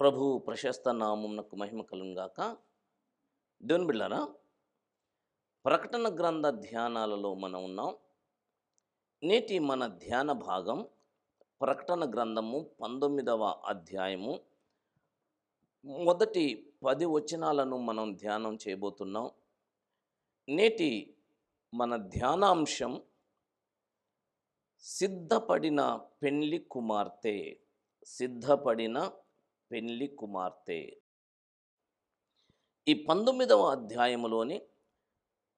ప్రభు ప్రశస్త నామమునకు మహిమ కలుగును గాక. దేవుని బిడ్డలారా, ప్రకటన గ్రంథ ధ్యానాలలో మనం ఉన్నాం. నేటి మన ధ్యాన భాగం ప్రకటన గ్రంథము 19వ అధ్యాయము మొదటి 10 వచనాలను మనం ధ్యానం చేయబోతున్నాం. నేటి మన ధ్యానాంశం సిద్ధపడిన పెండ్లి కుమార్తె. సిద్ధపడిన పెండ్లి కుమార్తె. ఈ 19వ అధ్యాయములోని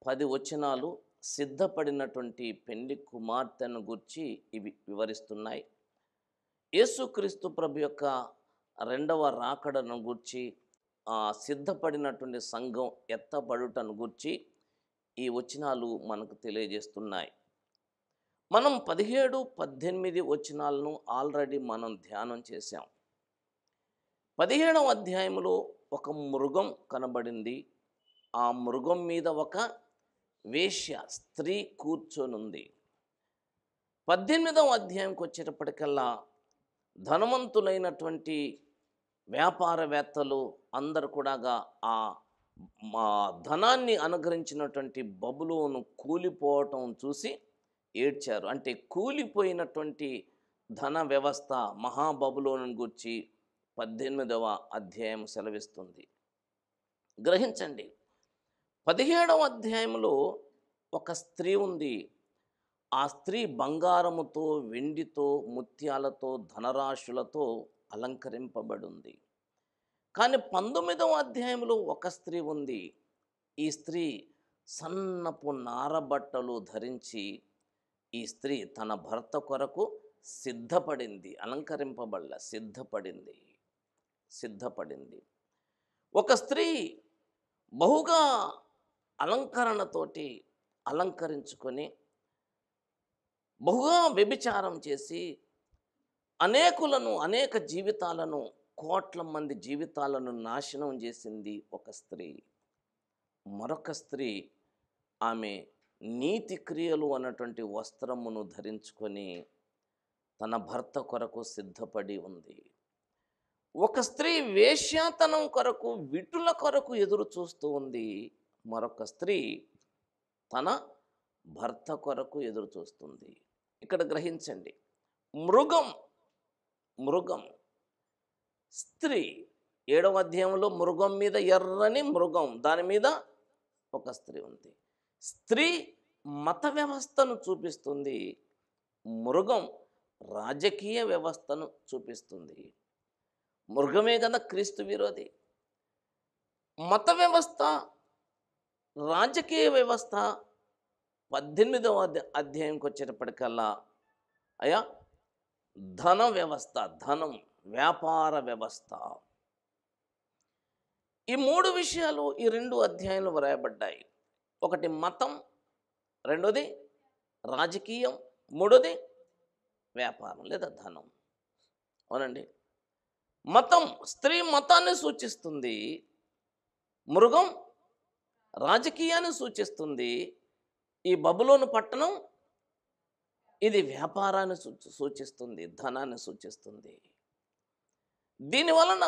10 వచనాలు సిద్ధపడినటువంటి పెండ్లి కుమార్తెను గురించి ఇవి వివరిస్తున్నాయి. యేసుక్రీస్తు ప్రభు యొక్క రెండవ రాకడను గూర్చి, సిద్ధపడినటువంటి సంఘం ఎత్తబడుటను గూర్చి ఈ వచనాలు మనకు తెలియజేస్తున్నాయి. మనం 17, 18 వచనాలను ఆల్రెడీ మనం ధ్యానం చేశాం. 17వ అధ్యాయంలో ఒక మృగం కనబడింది. ఆ మృగం మీద ఒక వేశ్య స్త్రీ కూర్చొనుంది. 18వ అధ్యాయంకి వచ్చేటప్పటికల్లా ధనవంతులైనటువంటి వ్యాపారవేత్తలు అందరు కూడా ఆ ధనాన్ని అనుగ్రహించినటువంటి బబులోను కూలిపోవటం చూసి ఏడ్చారు. అంటే కూలిపోయినటువంటి ధన వ్యవస్థ మహాబబులోను గురించి 18వ అధ్యాయం సెలవిస్తుంది. గ్రహించండి, 17వ అధ్యాయంలో ఒక స్త్రీ ఉంది. ఆ స్త్రీ బంగారముతో, వెండితో, ముత్యాలతో, ధనరాశులతో అలంకరింపబడి ఉంది. కానీ 19వ అధ్యాయంలో ఒక స్త్రీ ఉంది. ఈ స్త్రీ సన్నపు నారబట్టలు ధరించి ఈ స్త్రీ తన భర్త కొరకు సిద్ధపడింది. అలంకరింపబడల, సిద్ధపడింది. ఒక స్త్రీ బహుగా అలంకరణతోటి అలంకరించుకొని బహుగా వ్యభిచారం చేసి అనేక జీవితాలను, కోట్ల మంది జీవితాలను నాశనం చేసింది ఒక స్త్రీ. మరొక స్త్రీ ఆమె నీతి క్రియలు అన్నటువంటి వస్త్రమును ధరించుకొని తన భర్త కొరకు సిద్ధపడి ఉంది. ఒక స్త్రీ వేశ్యాతనం కొరకు, విటుల కొరకు ఎదురు చూస్తూ ఉంది. మరొక స్త్రీ తన భర్త కొరకు ఎదురు చూస్తుంది. ఇక్కడ గ్రహించండి, మృగం స్త్రీ. 7వ అధ్యాయంలో మృగం మీద ఎర్రని మృగం, దాని మీద ఒక స్త్రీ ఉంది. స్త్రీ మత వ్యవస్థను చూపిస్తుంది, మృగం రాజకీయ వ్యవస్థను చూపిస్తుంది. మృగమే కదా క్రీస్తు విరోధి. మత వ్యవస్థ, రాజకీయ వ్యవస్థ 18వ అధ్యాయంకి వచ్చేటప్పటికల్లా ధన వ్యవస్థ, ధనం, వ్యాపార వ్యవస్థ. ఈ 3 విషయాలు ఈ 2 అధ్యాయంలో వ్రాయబడ్డాయి. ఒకటి మతం, రెండోది రాజకీయం, మూడోది వ్యాపారం లేదా ధనం. అవునండి, మతం, స్త్రీ మతాన్ని సూచిస్తుంది, మృగం రాజకీయాన్ని సూచిస్తుంది, ఈ బబులోను పట్టణం ఇది వ్యాపారాన్ని సూచిస్తుంది, ధనాన్ని సూచిస్తుంది. దీనివలన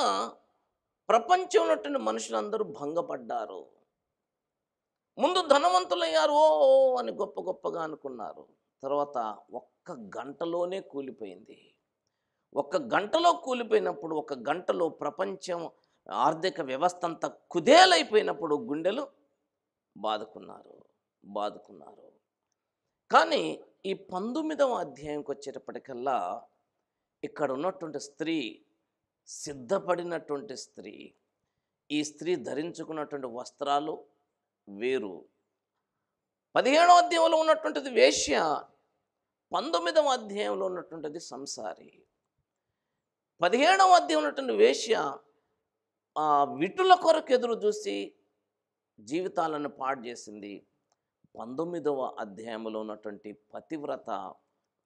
ప్రపంచంలో ఉన్నటువంటి మనుషులందరూ భంగపడ్డారు. ముందు ధనవంతులయ్యారు, అని గొప్పగా అనుకున్నారు. తర్వాత ఒక్క గంటలోనే కూలిపోయింది. ఒక్క గంటలో కూలిపోయినప్పుడు, ఒక గంటలో ప్రపంచం ఆర్థిక వ్యవస్థ అంతా కుదేలైపోయినప్పుడు గుండెలు బాదుకున్నారు. కానీ ఈ 19వ అధ్యాయంకి వచ్చేటప్పటికల్లా ఇక్కడ ఉన్నటువంటి స్త్రీ, సిద్ధపడినటువంటి స్త్రీ, ఈ స్త్రీ ధరించుకున్నటువంటి వస్త్రాలు వేరు. 17వ అధ్యాయంలో ఉన్నటువంటిది వేశ్య, 19వ అధ్యాయంలో ఉన్నటువంటిది సంసారి. 17వ అధ్యాయంలో ఉన్నటువంటి వేశ్య విటుల కొరకు ఎదురు చూసి జీవితాలను పాడు చేసింది. 19వ అధ్యాయంలో ఉన్నటువంటి పతివ్రత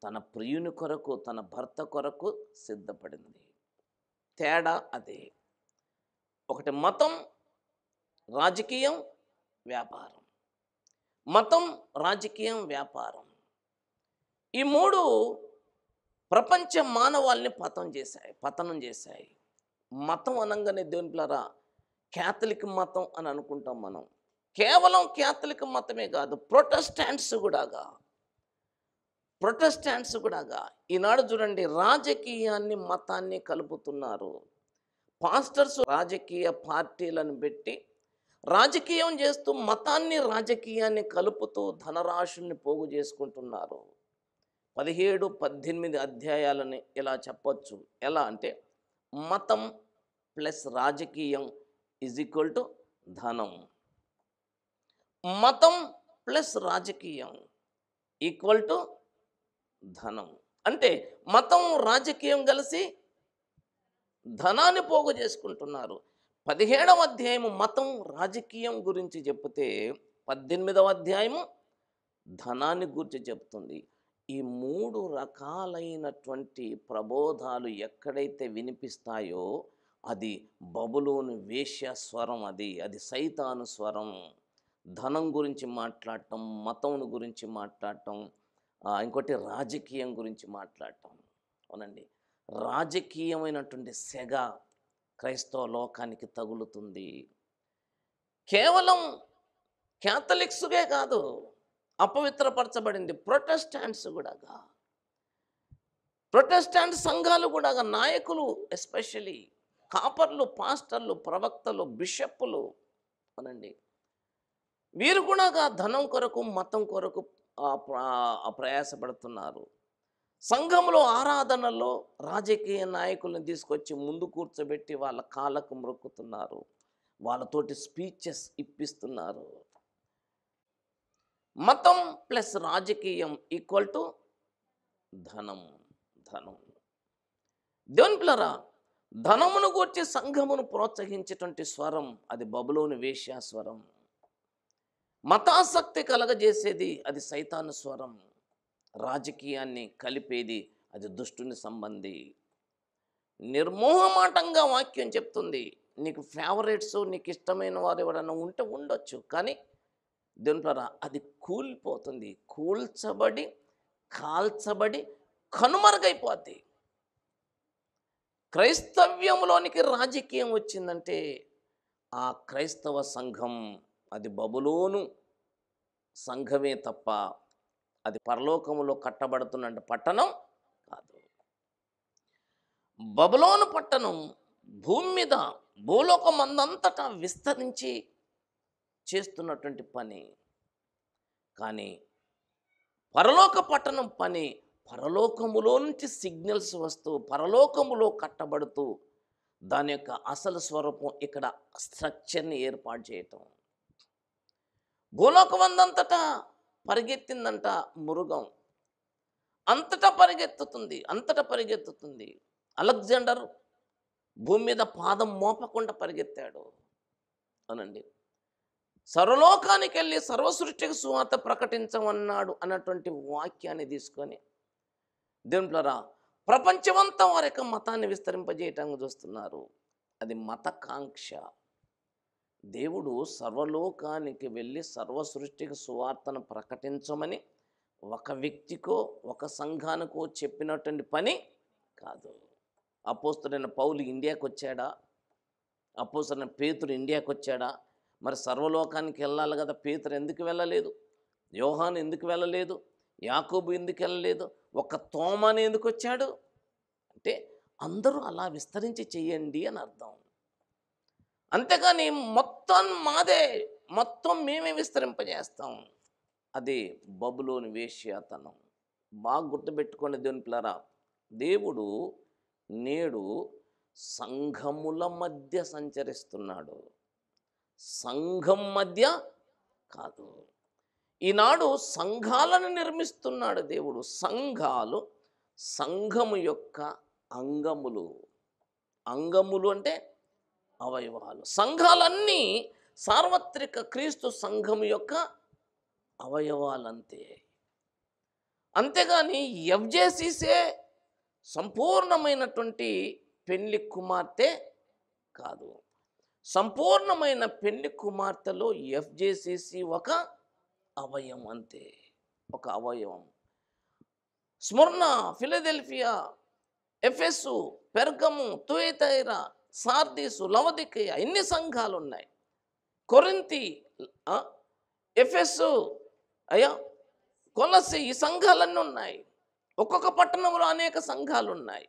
తన ప్రియుని కొరకు, తన భర్త కొరకు సిద్ధపడింది. తేడా అదే. ఒకటి మతం, రాజకీయం, వ్యాపారం. మతం, రాజకీయం, వ్యాపారం. ఈ 3 ప్రపంచ మానవాల్ని పతనం చేశాయి. మతం అనంగానే దేవుని పిల్లరా క్యాథలిక్ మతం అని అనుకుంటాం మనం. కేవలం క్యాథలిక్ మతమే కాదు, ప్రొటెస్టాంట్స్ కూడాగా ఈనాడు చూడండి రాజకీయాన్ని మతాన్ని కలుపుతున్నారు. పాస్టర్స్ రాజకీయ పార్టీలను పెట్టి రాజకీయం చేస్తూ మతాన్ని రాజకీయాన్ని కలుపుతూ ధనరాశుల్ని పోగు చేసుకుంటున్నారు. 17, 18 అధ్యాయాలని ఇలా చెప్పొచ్చు. ఎలా అంటే మతం ప్లస్ రాజకీయం ఈజ్ ఈక్వల్ టు ధనం. మతం ప్లస్ రాజకీయం ఈక్వల్ టు ధనం. అంటే మతం రాజకీయం కలిసి ధనాన్ని పోగు చేసుకుంటున్నారు. 17వ అధ్యాయము మతం రాజకీయం గురించి చెప్తే 18వ అధ్యాయము ధనాన్ని గురించి చెప్తుంది. ఈ 3 రకాలైనటువంటి ప్రబోధాలు ఎక్కడైతే వినిపిస్తాయో అది బబులోను వేశ్య స్వరం, అది సైతాను స్వరం. ధనం గురించి మాట్లాడటం, మతం గురించి మాట్లాడటం, ఇంకోటి రాజకీయం గురించి మాట్లాడటం. అవునండి, రాజకీయమైనటువంటి సెగ క్రైస్తవ లోకానికి తగులుతుంది. కేవలం క్యాథలిక్స్కే కాదు, అపవిత్రపరచబడింది ప్రొటెస్టాంట్ సంఘాలు కూడా, నాయకులు ఎస్పెషలీ కాపర్లు, పాస్టర్లు, ప్రవక్తలు, బిషప్పులు అనండి, వీరు కూడా ధనం కొరకు మతం కొరకు ప్రయాసపడుతున్నారు. సంఘంలో ఆరాధనలో రాజకీయ నాయకులను తీసుకొచ్చి ముందు కూర్చోబెట్టి వాళ్ళ కాళ్ళకు మ్రొక్కుతున్నారు, వాళ్ళతోటి స్పీచెస్ ఇప్పిస్తున్నారు. మతం ప్లస్ రాజకీయం ఈక్వల్ టు ధనం. దేవుని పిల్లరా, ధనమును గూర్చి సంఘమును ప్రోత్సహించేటువంటి స్వరం అది బబులోను వేశ్య స్వరం. మతాసక్తి కలగజేసేది అది సైతాను స్వరం. రాజకీయాన్ని కలిపేది అది దుష్టుని సంబంధి. నిర్మోహమాటంగా వాక్యం చెప్తుంది, నీకు ఫేవరెట్స్, నీకు ఇష్టమైన వారు ఎవరైనా ఉంటే ఉండొచ్చు, కానీ దేవుని ద్వారా అది కూలిపోతుంది, కూల్చబడి కాల్చబడి కనుమరుగైపోద్ది. క్రైస్తవ్యంలోనికి రాజకీయం వచ్చిందంటే ఆ క్రైస్తవ సంఘం అది బబులోను సంఘమే తప్ప అది పరలోకములో కట్టబడుతున్న పట్టణం కాదు. బబులోను పట్టణం భూమి మీద భూలోకమందంతటా విస్తరించి చేస్తున్నటువంటి పని, కానీ పరలోక పట్టణం పని పరలోకములో నుంచి సిగ్నల్స్ వస్తూ పరలోకములో కట్టబడుతూ దాని యొక్క అసలు స్వరూపం ఇక్కడ స్ట్రక్చర్ని ఏర్పాటు చేయటం. భూలోకమందంతటా పరిగెత్తిందంట మృగం, అంతటా పరిగెత్తుతుంది. అలెగ్జాండర్ భూమి మీద పాదం మోపకుండా పరిగెత్తాడు అనండి. సర్వలోకానికి వెళ్ళి సర్వసృష్టికి సువార్త ప్రకటించమన్నాడు అన్నటువంటి వాక్యాన్ని తీసుకొని దేవుని ద్వారా ప్రపంచమంతా వారి యొక్క మతాన్ని విస్తరింపజేయటానికి చూస్తున్నారు. అది మతకాంక్ష. దేవుడు సర్వలోకానికి వెళ్ళి సర్వ సృష్టికి సువార్తను ప్రకటించమని ఒక వ్యక్తికో ఒక సంఘానికో చెప్పినటువంటి పని కాదు. అపోస్తలుడైన పౌలు ఇండియాకి వచ్చాడా? అపోస్తలుడైన పేతురు ఇండియాకి వచ్చాడా? మరి సర్వలోకానికి వెళ్ళాలి కదా, పేతురు ఎందుకు వెళ్ళలేదు? యోహాను ఎందుకు వెళ్ళలేదు? యాకోబు ఎందుకు వెళ్ళలేదు? ఒక తోమాని ఎందుకు వచ్చాడు అంటే అందరూ అలా విస్తరించి చెయ్యండి అని అర్థం. అంతేగాని మొత్తం మాదే, మొత్తం మేమే విస్తరింపజేస్తాం, అది బబులోని వేశ్యాతనం. బాగా గుర్తుపెట్టుకోండి దేవుని పిల్లరా, దేవుడు నేడు సంఘముల మధ్య సంచరిస్తున్నాడు, సంఘం మధ్య కాదు. ఈనాడు సంఘాలను నిర్మిస్తున్నాడు దేవుడు. సంఘాలు సంఘము యొక్క అంగములు అంటే అవయవాలు. సంఘాలన్నీ సార్వత్రిక క్రీస్తు సంఘం యొక్క అవయవాలంతే. అంతేగాని ఎఫ్జేసీసే సంపూర్ణమైనటువంటి పెళ్లి కుమార్తె కాదు. సంపూర్ణమైన పెళ్లి కుమార్తెలో ఎఫ్జేసీసీ ఒక అవయవం అంతే, ఒక అవయవం. స్ముర్ణ, ఫిలదెల్ఫియా, ఎఫెసు, పెర్గము, తుయతైరా, సార్దీసు, లవదికయ ఎన్ని సంఘాలు ఉన్నాయి. కొరింథీ, ఆ, ఎఫెసు, అయ్యా, కొలసి, ఈ సంఘాలన్నీ ఉన్నాయి. ఒక్కొక్క పట్టణంలో అనేక సంఘాలు ఉన్నాయి.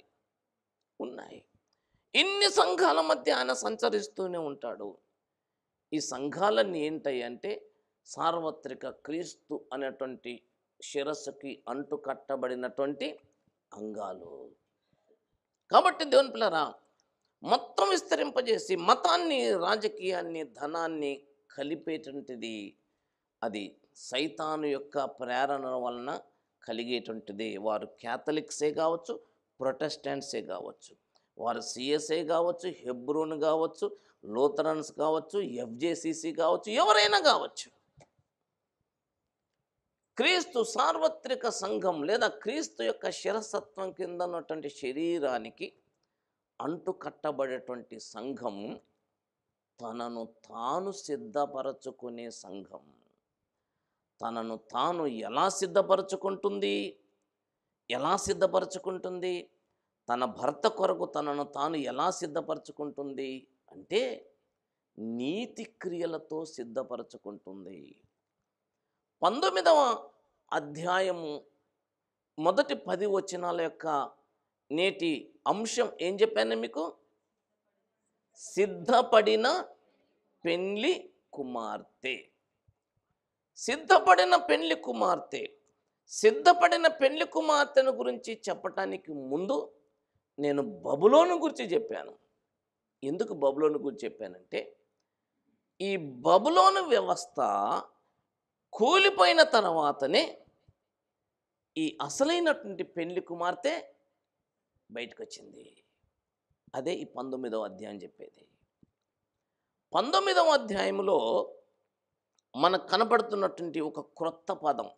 ఇన్ని సంఘాల మధ్య ఆయన సంచరిస్తూనే ఉంటాడు. ఈ సంఘాలన్నీ ఏంటంటే సార్వత్రిక క్రీస్తు అనేటువంటి శిరస్సుకి అంటు కట్టబడినటువంటి అంగాలు. కాబట్టి దేవుని పిల్లరా, మొత్తం విస్తరింపజేసి మతాన్ని, రాజకీయాన్ని, ధనాన్ని కలిపేటువంటిది అది సైతాను యొక్క ప్రేరణ వలన కలిగేటువంటిది. వారు క్యాథలిక్సే కావచ్చు, ప్రొటెస్టెంట్సే కావచ్చు, వారు సిఎస్ఐ కావచ్చు, హెబ్రోన్ కావచ్చు, లూథరన్స్ కావచ్చు, ఎఫ్జేసిసి కావచ్చు, ఎవరైనా కావచ్చు. క్రీస్తు సార్వత్రిక సంఘం లేదా క్రీస్తు యొక్క శిరసత్వం కింద ఉన్నటువంటి శరీరానికి అంటు కట్టబడేటువంటి సంఘం తనను తాను సిద్ధపరచుకునే సంఘం. తనను తాను ఎలా సిద్ధపరచుకుంటుంది? తన భర్త కొరకు తనను తాను ఎలా సిద్ధపరచుకుంటుంది అంటే నీతి క్రియలతో సిద్ధపరచుకుంటుంది. 19వ అధ్యాయము మొదటి 10 వచనాల యొక్క నేటి అంశం ఏం చెప్పాను మీకు? సిద్ధపడిన పెండ్లి కుమార్తె. సిద్ధపడిన పెండ్లి కుమార్తె. సిద్ధపడిన పెండ్లి కుమార్తెను గురించి చెప్పటానికి ముందు నేను బబులోను గురించి చెప్పాను. ఎందుకు బబులోను గురించి చెప్పానంటే, ఈ బబులోను వ్యవస్థ కూలిపోయిన తర్వాతనే ఈ అసలైనటువంటి పెండ్లి కుమార్తె బయటకు వచ్చింది. అదే ఈ 19వ అధ్యాయం చెప్పేది. 19వ అధ్యాయంలో మనకు కనపడుతున్నటువంటి ఒక క్రొత్త పదం,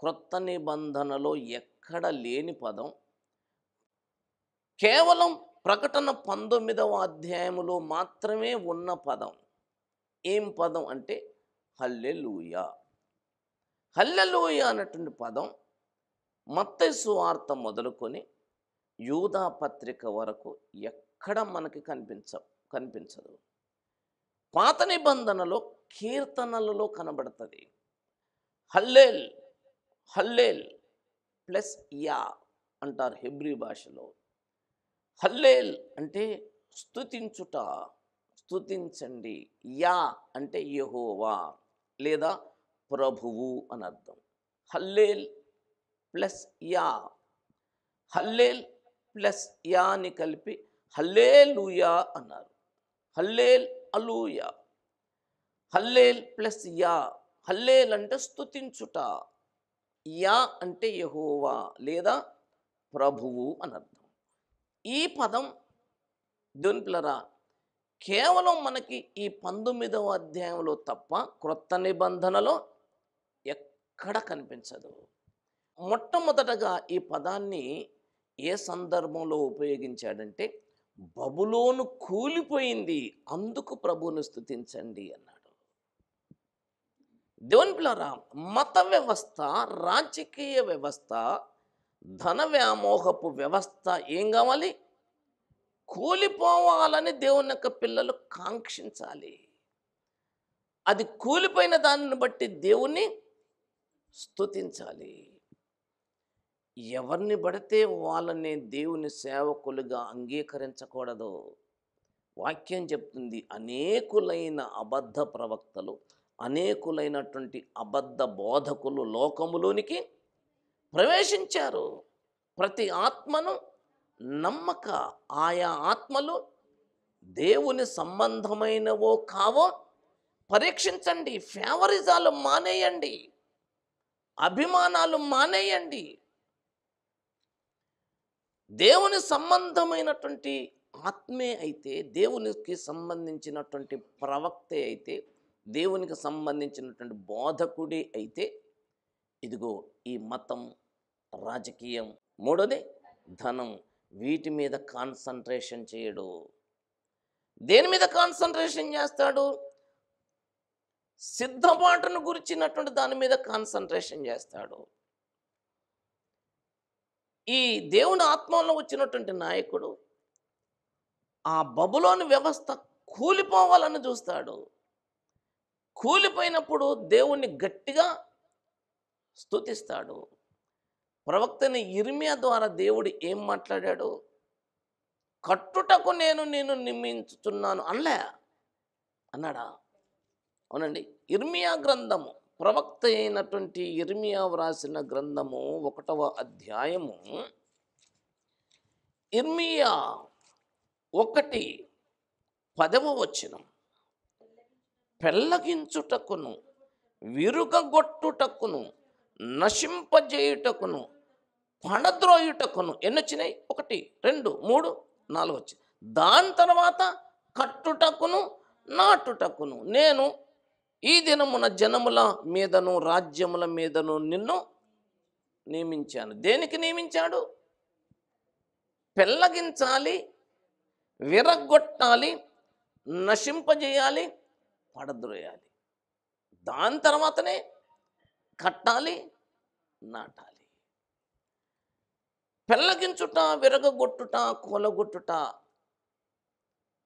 క్రొత్త నిబంధనలో ఎక్కడ లేని పదం, కేవలం ప్రకటన 19వ అధ్యాయములో మాత్రమే ఉన్న పదం. ఏం పదం అంటే హల్లెలూయా. హల్లెలూయా అన్నటువంటి పదం మత్తయి సువార్త మొదలుకొని యూదా పత్రిక వరకు ఎక్కడ మనకి కనిపించదు. పాత నిబంధనలో కీర్తనలలో కనబడుతుంది. హల్లేల్, హల్లేల్ ప్లస్ యా అంటారు హెబ్రీ భాషలో. హల్లేల్ అంటే స్తుతించుట, స్తుతించండి. యా అంటే యెహోవా లేదా ప్రభువు అని అర్థం. హల్లేల్ ప్లస్ యా, హల్లేల్ ప్లస్ యాని కలిపి హల్లేలూయా అన్నారు. హల్లేల్ అలూయా, హల్లేల్ ప్లస్ యా. హల్లేల్ అంటే స్తుతించుట, యా అంటే యెహోవా లేదా ప్రభువు అని అర్థం. ఈ పదం దేవుని పిల్లరా కేవలం మనకి ఈ 19వ అధ్యాయంలో తప్ప క్రొత్త నిబంధనలో ఎక్కడ కనిపించదు. మొట్టమొదటగా ఈ పదాన్ని ఏ సందర్భంలో ఉపయోగించాడంటే, బబులోను కూలిపోయింది, అందుకు ప్రభువును స్తుతించండి అన్నాడు. దేవుని పిల్లరా, మత వ్యవస్థ, రాజకీయ వ్యవస్థ, ధన వ్యామోహపు వ్యవస్థ ఏం కావాలి? కూలిపోవాలని దేవుని యొక్క పిల్లలు కాంక్షించాలి. అది కూలిపోయిన దానిని బట్టి దేవుణ్ణి స్తుతించాలి. ఎవరిని పడితే వాళ్ళని దేవుని సేవకులుగా అంగీకరించకూడదు. వాక్యం చెప్తుంది, అనేకులైన అబద్ధ ప్రవక్తలు, అనేకులైనటువంటి అబద్ధ బోధకులు లోకములోనికి ప్రవేశించారు. ప్రతి ఆత్మను నమ్మక, ఆయా ఆత్మలు దేవుని సంబంధమైనవో కావో పరీక్షించండి. ఫేవరిజాలు మానేయండి, అభిమానాలు మానేయండి. దేవుని సంబంధమైనటువంటి ఆత్మే అయితే, దేవునికి సంబంధించినటువంటి ప్రవక్తే అయితే, దేవునికి సంబంధించినటువంటి బోధకుడే అయితే, ఇదిగో ఈ మతం, రాజకీయం, మూడోది ధనం, వీటి మీద కాన్సన్ట్రేషన్ చేయడు. దేని మీద కాన్సన్ట్రేషన్ చేస్తాడు? సిద్ధపాటును గురించినటువంటి దాని మీద కాన్సన్ట్రేషన్ చేస్తాడు. ఈ దేవుని ఆత్మలో వచ్చినటువంటి నాయకుడు ఆ బబులోను వ్యవస్థ కూలిపోవాలని చూస్తాడు. కూలిపోయినప్పుడు దేవుణ్ణి గట్టిగా స్తుతిస్తాడు. ప్రవక్తని యిర్మీయా ద్వారా దేవుడు ఏం మాట్లాడాడు? కట్టుటకు నేను నిన్ను నియమించుచున్నాను అనలే, అన్నాడా? అవునండి. యిర్మీయా గ్రంథము, ప్రవక్త అయినటువంటి యిర్మీయా వ్రాసిన గ్రంథము 1వ అధ్యాయము, యిర్మీయా 1:10 వచనం. పెళ్ళగించుటకును విరుగగొట్టుటకును నశింపజేయుటకును పడద్రోయుటకును ఎన్నొచ్చినాయి? 1, 2, 3, 4 వచ్చి దాని తర్వాత కట్టుటకును నాటుటకును నేను ఈ దినమున జనముల మీదను రాజ్యముల మీదను నిన్ను నియమించాను. దేనికి నియమించాడు? పెళ్ళగించాలి, విరగొట్టాలి, నశింపజేయాలి, పడద్రోయాలి. దాని తర్వాతనే కట్టాలి, నాటాలి. పెళ్ళగించుట, విరగగొట్టుట, కూలగొట్టుట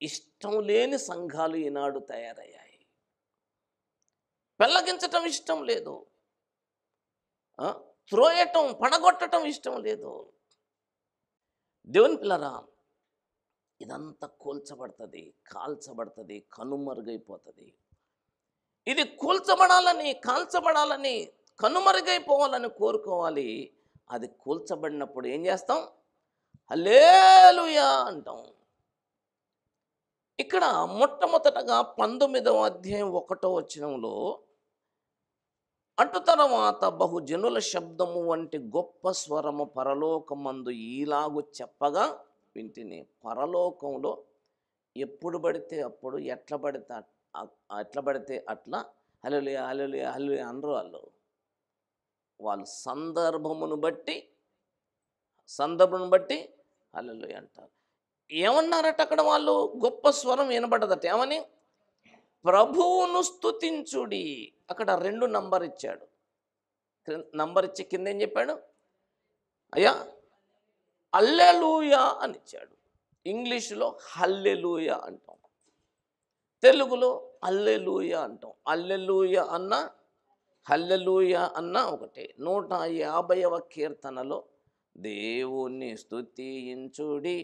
ఇష్టం లేని సంఘాలు ఈనాడు తయారయ్యాయి. పెళ్ళగించటం ఇష్టం లేదు, త్రోయటం, పడగొట్టడం ఇష్టం లేదు. దేవుని పిల్లరా, ఇదంతా కూల్చబడుతుంది, కాల్చబడుతుంది, కనుమరుగైపోతుంది. ఇది కూల్చబడాలని, కాల్చబడాలని, కనుమరుగైపోవాలని కోరుకోవాలి. అది కూల్చబడినప్పుడు ఏం చేస్తాం? హల్లెలూయా అంటాం. ఇక్కడ మొట్టమొదటగా 19వ అధ్యాయం 1వ వచనంలో, అటు తర్వాత బహుజనుల శబ్దము వంటి గొప్ప స్వరము పరలోకమందు ఈలాగు చెప్పగా వింటిని. పరలోకంలో ఎప్పుడు పడితే అప్పుడు, ఎట్లా పడితే అట్లా హల్లెలూయా హల్లెలూయా హల్లెలూయా అనరు. వాళ్ళు సందర్భమును బట్టి హల్లెలూయా అంటారు. ఏమన్నారట అక్కడ వాళ్ళు? గొప్ప స్వరం వినబడ్డదట. ఏమని? ప్రభువును స్తుతించుడి. అక్కడ 2 నంబర్ ఇచ్చాడు. నంబర్ ఇచ్చి కింద ఏం చెప్పాడు? అయ్యా హల్లెలూయా అని ఇచ్చాడు. ఇంగ్లీషులో హల్లెలూయా అంటాం, తెలుగులో హల్లెలూయా అంటాం. హల్లెలూయా అన్న ఒకటే. 150వ కీర్తనలో దేవుణ్ణి స్తుతించుడి,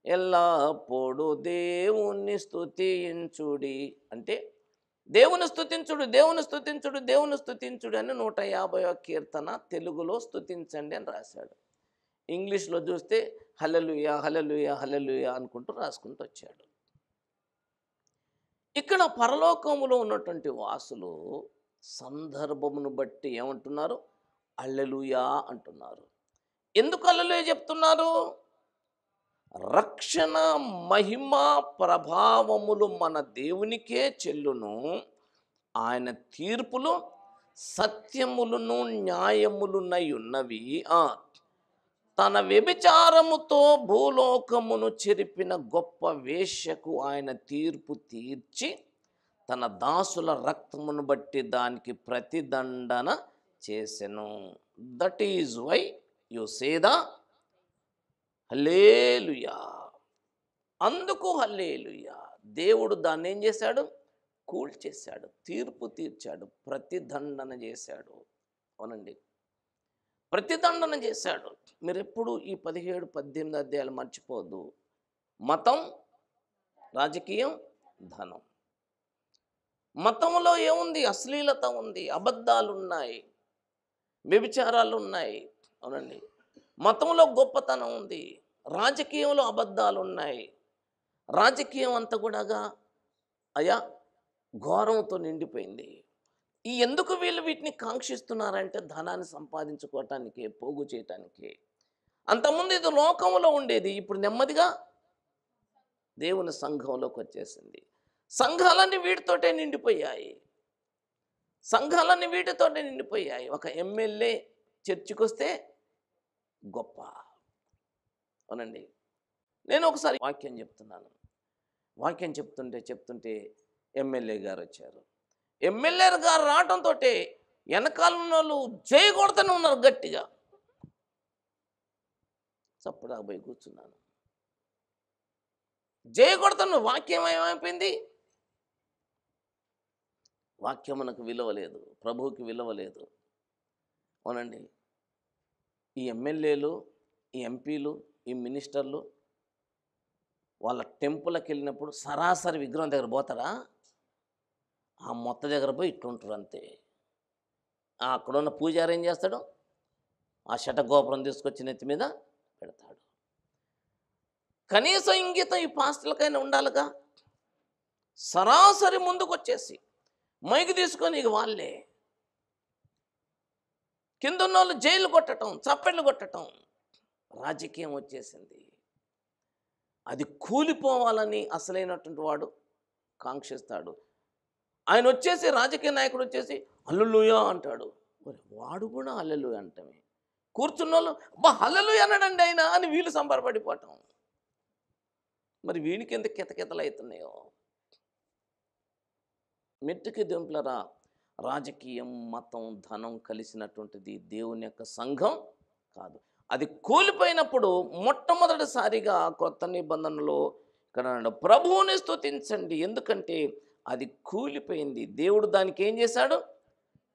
ఎల్లప్పుడూ దేవుణ్ణి స్తుతించుడి అంటే దేవుని స్తుతించుడు, దేవుని స్తుతించుడు, దేవుని స్తుతించుడు అని 150వ కీర్తన తెలుగులో స్తుతించండి అని రాశాడు. ఇంగ్లీష్లో చూస్తే హల్లెలూయా హల్లెలూయా హల్లెలూయా అనుకుంటూ రాసుకుంటూ వచ్చాడు. ఇక్కడ పరలోకములో ఉన్నటువంటి వాసులు సందర్భమును బట్టి ఏమంటున్నారు? హల్లెలూయా అంటున్నారు. ఎందుకు హల్లెలూయా చెప్తున్నారు? రక్షణ, మహిమ, ప్రభావములు మన దేవునికే చెల్లును. ఆయన తీర్పులు సత్యములను న్యాయములునై ఉన్నవి. తన వ్యభిచారముతో భూలోకమును చెరిపిన గొప్ప వేశ్యకు ఆయన తీర్పు తీర్చి తన దాసుల రక్తమును బట్టి దానికి ప్రతిదండన చేసెను. That is why you say the hallelujah. అందుకు హల్లెలూయా. దేవుడు దాన్ని ఏం చేశాడు? కూల్చేశాడు, తీర్పు తీర్చాడు, ప్రతిదండన చేశాడు. అవునండి, ప్రతిదండన చేశాడు. మీరు ఎప్పుడు ఈ 17, 18 అధ్యాయాలు మర్చిపోవద్దు. మతం, రాజకీయం, ధనం. మతంలో ఏముంది? అశ్లీలత ఉంది, అబద్ధాలు ఉన్నాయి, వ్యభిచారాలు ఉన్నాయి. అవునండి, మతంలో గొప్పతనం ఉంది. రాజకీయంలో అబద్ధాలు ఉన్నాయి. రాజకీయం అంతా కూడా అయ్యా ఘోరంతో నిండిపోయింది. ఎందుకు వీళ్ళు వీటిని కాంక్షిస్తున్నారంటే ధనాన్ని సంపాదించుకోవటానికి, పోగు చేయటానికి. అంతకుముందు ఇది లోకంలో ఉండేది, ఇప్పుడు నెమ్మదిగా దేవుని సంఘంలోకి వచ్చేసింది. సంఘాలన్నీ వీటితోటే నిండిపోయాయి. ఒక ఎమ్మెల్యే చర్చికి వస్తే గొప్ప. అవునండి, నేను ఒకసారి వాక్యం చెప్తున్నాను. వాక్యం చెప్తుంటే ఎమ్మెల్యే గారు వచ్చారు. ఎమ్మెల్యే గారు రావడంతో వెనకాల ఉన్న వాళ్ళు జై కొడుతూనే ఉన్నారు గట్టిగా. చప్పుడా పోయి కూర్చున్నాను. జయకొడతాను. వాక్యం ఏమైపోయింది? వాక్యమునకు విలువ లేదు, ప్రభువుకి విలువ లేదు. అవునండి. ఈ ఎమ్మెల్యేలు, ఈ ఎంపీలు, ఈ మినిస్టర్లు వాళ్ళ టెంపుల్కి వెళ్ళినప్పుడు సరాసరి విగ్రహం దగ్గర పోతారా? ఆ మొత్త దగ్గర పోయి ఇట్లుంటారు అంతే. అక్కడున్న పూజారి ఏం చేస్తాడు? ఆ శటగోపురం తీసుకొచ్చి నెత్తి మీద పెడతాడు. కనీసం ఇంగితం ఈ పాస్టర్లకైనా ఉండాలిగా. సరాసరి ముందుకొచ్చేసి మైకి తీసుకొని ఇక వాళ్ళే కింద ఉన్న వాళ్ళు జైలు కొట్టడం, చప్పెళ్ళు కొట్టడం, రాజకీయం వచ్చేసింది. అది కూలిపోవాలని అసలైనటువంటి వాడు కాంక్షిస్తాడు. ఆయన వచ్చేసి, రాజకీయ నాయకుడు వచ్చేసి హల్లెలూయా అంటాడు. మరి వాడు కూడా హల్లెలూయా అంటమే. కూర్చున్న వాళ్ళు అబ్బా హల్లెలూయా అన్నాడండి ఆయన అని వీళ్ళు సంబరపడిపోవటం. మరి వీడికి ఎంత కితకితలు అవుతున్నాయో. మెట్టుకి దింపులరా, రాజకీయం, మతం, ధనం కలిసినటువంటిది దేవుని యొక్క సంఘం కాదు. అది కూలిపోయినప్పుడు మొట్టమొదటిసారిగా కొత్త నిబంధనలో ఇక్కడ ప్రభువుని స్తుతించండి, ఎందుకంటే అది కూలిపోయింది. దేవుడు దానికి ఏం చేశాడు?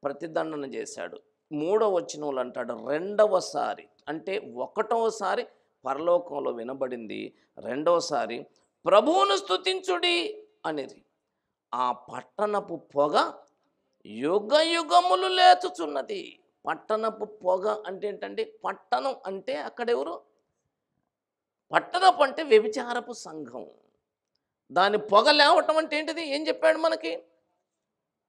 ప్రతిదండన చేశాడు. 3వ వచనంలో అంటాడు, రెండవసారి అంటే ఒకటవసారి పరలోకంలో వినబడింది, రెండవసారి ప్రభువును స్తుతించుడి అనేది. ఆ పట్టణపు పొగ యుగ యుగములు లేచుచున్నది. పట్టణపు పొగ అంటే ఏంటండి? పట్టణం అంటే అక్కడెవరు? పట్టణపు అంటే వ్యభిచారపు సంఘం. దాని పొగ లేవటం అంటే ఏంటిది? ఏం చెప్పాడు మనకి?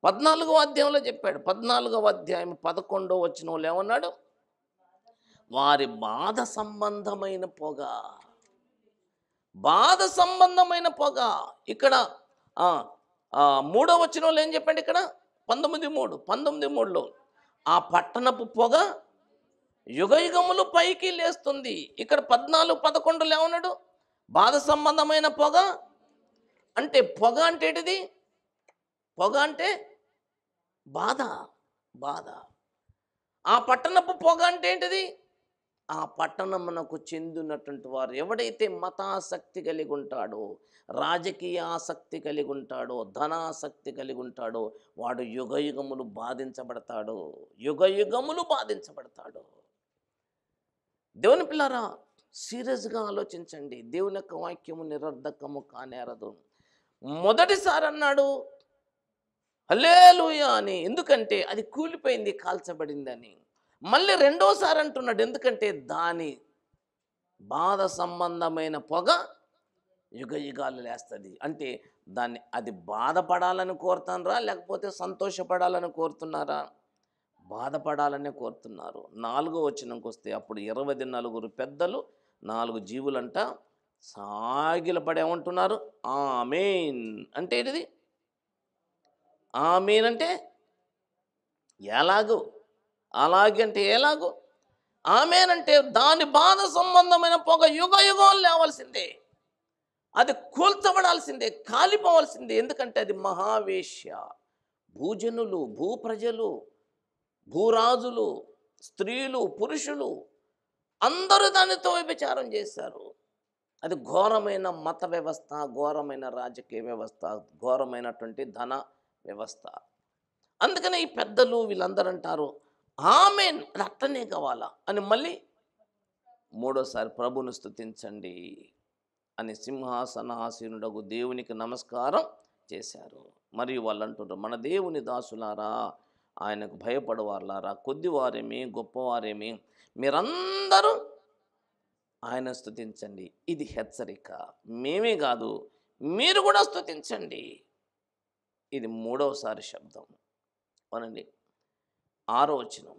14వ అధ్యాయంలో చెప్పాడు. 14వ అధ్యాయం 11వ వచనంలో ఏమన్నాడు? వారి బాధ సంబంధమైన పొగ. బాధ సంబంధమైన పొగ. ఇక్కడ 3వ వచనంలో ఏం చెప్పండి? ఇక్కడ 19:3లో ఆ పట్టణపు పొగ యుగ యుగములు పైకి లేస్తుంది. ఇక్కడ 14-11లో ఏమన్నాడు? బాధ సంబంధమైన పొగ. అంటే పొగ అంటే ఏంటిది? పొగ అంటే బాధ. బాధ. ఆ పట్టణపు పొగ అంటే ఏంటిది? ఆ పట్టణమునకు చెందినటువంటి వారు ఎవడైతే మతాసక్తి కలిగి ఉంటాడో, రాజకీయ ఆసక్తి కలిగి ఉంటాడో, ధనాసక్తి కలిగి ఉంటాడో, వాడు యుగ యుగములు బాధించబడతాడు. యుగ యుగములు బాధించబడతాడు. దేవుని పిల్లారా, సీరియస్గా ఆలోచించండి. దేవుని యొక్క వాక్యము నిరర్ధకము కానేరదు. మొదటిసారి అన్నాడు హల్లెలూయా అని, ఎందుకంటే అది కూలిపోయింది, కాల్చబడిందని. మళ్ళీ రెండోసారి అంటున్నాడు, ఎందుకంటే దాని బాధ సంబంధమైన పొగ యుగ యుగాలు లేస్తుంది. అంటే అది బాధపడాలని కోరుతున్నారా, లేకపోతే సంతోషపడాలని కోరుతున్నారా? బాధపడాలనే కోరుతున్నారు. 4వ వచనంకి వస్తే, అప్పుడు 24 పెద్దలు 4 జీవులంట సాగిలపడేమంటున్నారు? ఆమేన్ అంటే ఏంటిది? ఆమేన్ అంటే ఎలాగూ, అలాగే అంటే ఎలాగూ. ఆమేన్ అంటే దాని బాధ సంబంధమైన పొగ యుగ యుగాలు లేవలసిందే, అది కూల్చబడాల్సిందే, కాలిపోవాల్సిందే. ఎందుకంటే అది మహావేశ్య. భూజనులు, భూప్రజలు, భూరాజులు, స్త్రీలు, పురుషులు అందరూ దానితో వ్యభిచారం చేశారు. అది ఘోరమైన మత వ్యవస్థ, ఘోరమైన రాజకీయ వ్యవస్థ, ఘోరమైనటువంటి ధన వ్యవస్థ. అందుకనే ఈ పెద్దలు వీళ్ళందరూ అంటారు ఆమేన్, అది అట్టనే కావాలా అని. మళ్ళీ 3వసారి ప్రభువును స్తుతించండి అని సింహాసనాసీనుడగు దేవునికి నమస్కారం చేశారు. మరియు వాళ్ళు అంటున్నారు, మన దేవుని దాసులారా, ఆయనకు భయపడవారులారా, కొద్దివారేమి గొప్పవారేమి, మీరందరూ ఆయన స్తుతించండి. ఇది హెచ్చరిక. మేమే కాదు, మీరు కూడా స్తుతించండి. ఇది 3వసారి శబ్దం. అవునండి. 6వ వచనం,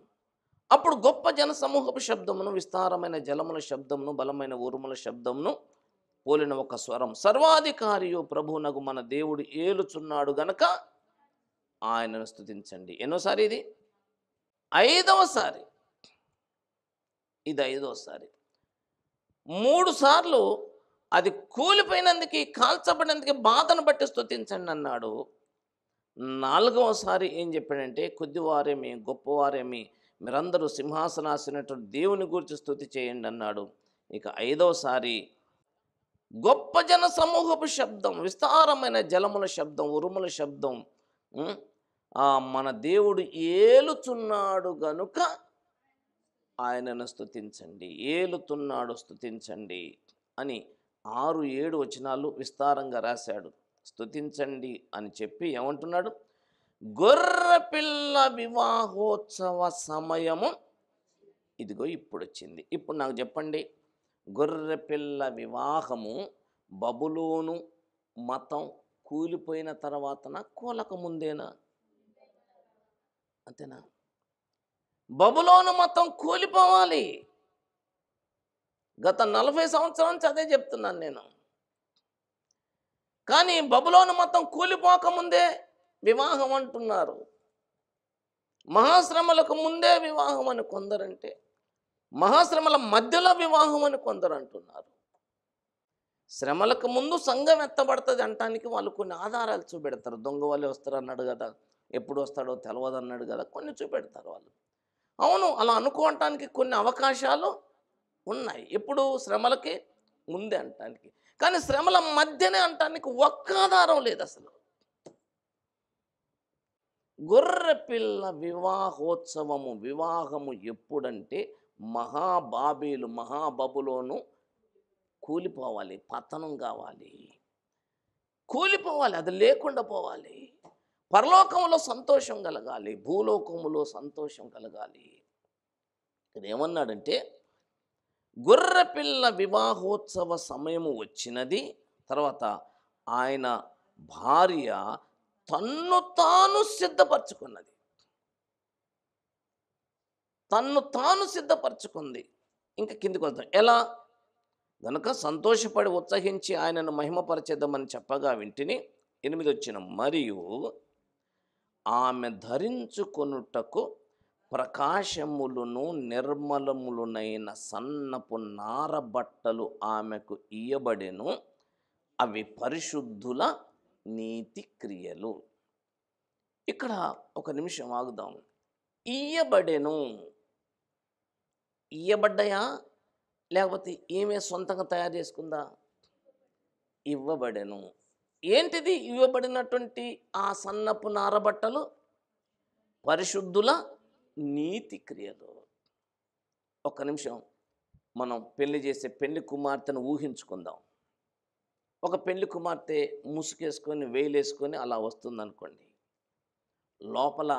అప్పుడు గొప్ప జన సమూహపు శబ్దమును, విస్తారమైన జలముల శబ్దమును, బలమైన ఉరుముల శబ్దమును పోలిన ఒక స్వరం, సర్వాధికారియు ప్రభువునగు మన దేవుడు ఏలుచున్నాడు గనక ఆయనను స్తుతించండి. ఎన్నోసారి ఇది? 5వసారి. ఇది 5వసారి. 3 సార్లు అది కూలిపోయినందుకు, కాల్చబడినందుకు బాధను బట్టి స్తుతించండి అన్నాడు. 4వసారి ఏం చెప్పాడంటే, కొద్దివారేమి గొప్పవారేమి, మీరందరూ సింహాసనాసీనుడైన దేవుని గురించి స్తుతి చేయండి అన్నాడు. ఇక 5వసారి గొప్ప జన సమూహపు శబ్దం, విస్తారమైన జలముల శబ్దం, ఉరుముల శబ్దం. ఉం? మన దేవుడు ఏలుచున్నాడు గనుక ఆయనను స్తుతించండి, ఏలుతున్నాడు స్తుతించండి అని 6-7 వచనాలు విస్తారంగా రాశాడు. స్తుతించండి అని చెప్పి ఏమంటున్నాడు? గొర్రెపిల్ల వివాహోత్సవ సమయము ఇదిగో ఇప్పుడు వచ్చింది. ఇప్పుడు నాకు చెప్పండి, గొర్రెపిల్ల వివాహము బబులోను మతం కూలిపోయిన తర్వాతనా, కూలక ముందేనా? అంతేనా? బబులోను మతం కూలిపోవాలి. గత 40 సంవత్సరాల నుంచి అదే చెప్తున్నాను నేను. కానీ బబులోను మతం కూలిపోకముందే వివాహం అంటున్నారు. మహాశ్రమలకు ముందే వివాహం అని కొందరంటే, మహాశ్రమల మధ్యలో వివాహం అని కొందరు అంటున్నారు. శ్రమలకు ముందు సంఘం ఎత్తబడుతుంది అంటానికి వాళ్ళు కొన్ని ఆధారాలు చూపెడతారు. దొంగ వాళ్ళే వస్తారు అన్నాడు కదా, ఎప్పుడు వస్తాడో తెలియదు అన్నాడు కదా, కొన్ని చూపెడతారు వాళ్ళు. అవును, అలా అనుకోవటానికి కొన్ని అవకాశాలు ఉన్నాయి. ఎప్పుడు? శ్రమలకి ముందే అంటానికి. కానీ శ్రమల మధ్యనే అంటానికి ఒక్క ఆధారం లేదు అసలు. గొర్రెపిల్ల వివాహోత్సవము, వివాహము ఎప్పుడంటే మహాబాబేలు, మహాబబులోను కూలిపోవాలి, పతనం కావాలి, కూలిపోవాలి, అది లేకుండా పోవాలి. పరలోకంలో సంతోషం కలగాలి, భూలోకములో సంతోషం కలగాలి. ఇక్కడ ఏమన్నాడంటే, గొర్రెపిల్ల వివాహోత్సవ సమయము వచ్చినది. తర్వాత ఆయన భార్య తన్ను తాను సిద్ధపరచుకున్నది, తన్ను తాను సిద్ధపరచుకుంది. ఇంకా కిందికి వద్దాం. ఎలా? గనుక సంతోషపడి ఉత్సహించి ఆయనను మహిమపరచేద్దామని చెప్పగా వింటిని. 8 వచ్చిన మరియు ఆమె ధరించుకొనుటకు ప్రకాశములను నిర్మలములునైన సన్నపు నారబట్టలు ఆమెకు ఇయ్యబడెను, అవి పరిశుద్ధుల నీతి క్రియలు. ఇక్కడ ఒక నిమిషం ఆగుదాం. ఇయ్యబడెను, ఇయ్యబడ్డాయా లేకపోతే ఈమె సొంతంగా తయారు చేసుకుందా? ఇవ్వబడెను. ఏంటిది ఇవ్వబడినటువంటి ఆ సన్నపు నారబట్టలు? పరిశుద్ధుల నీతి క్రియలు. ఒక్క నిమిషం మనం పెళ్లి చేసే పెళ్లి కుమార్తెను ఊహించుకుందాం. ఒక పెళ్లి కుమార్తె ముసుగేసుకొని వేలేసుకొని అలా వస్తుందనుకోండి. లోపల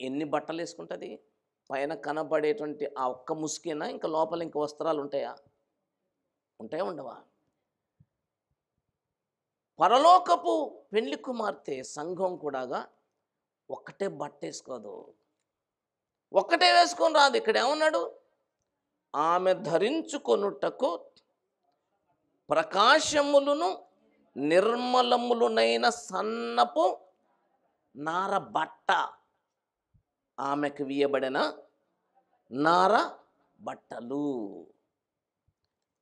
ఎన్ని బట్టలు వేసుకుంటుంది? పైన కనబడేటువంటి ఆ ఒక్క ముసుకేనా? ఇంకా లోపల ఇంకా వస్త్రాలు ఉంటాయా? ఉంటాయా ఉండవా? పరలోకపు పెళ్లి కుమార్తె సంఘం కూడా ఒక్కటే బట్ట వేసుకోదు, ఒక్కటే వేసుకొని రాదు. ఇక్కడ ఏమన్నాడు? ఆమె ధరించుకొనుటకు ప్రకాశములను నిర్మలములునైన సన్నపు నార బట్ట, ఆమెకు వీయబడిన నార బట్టలు.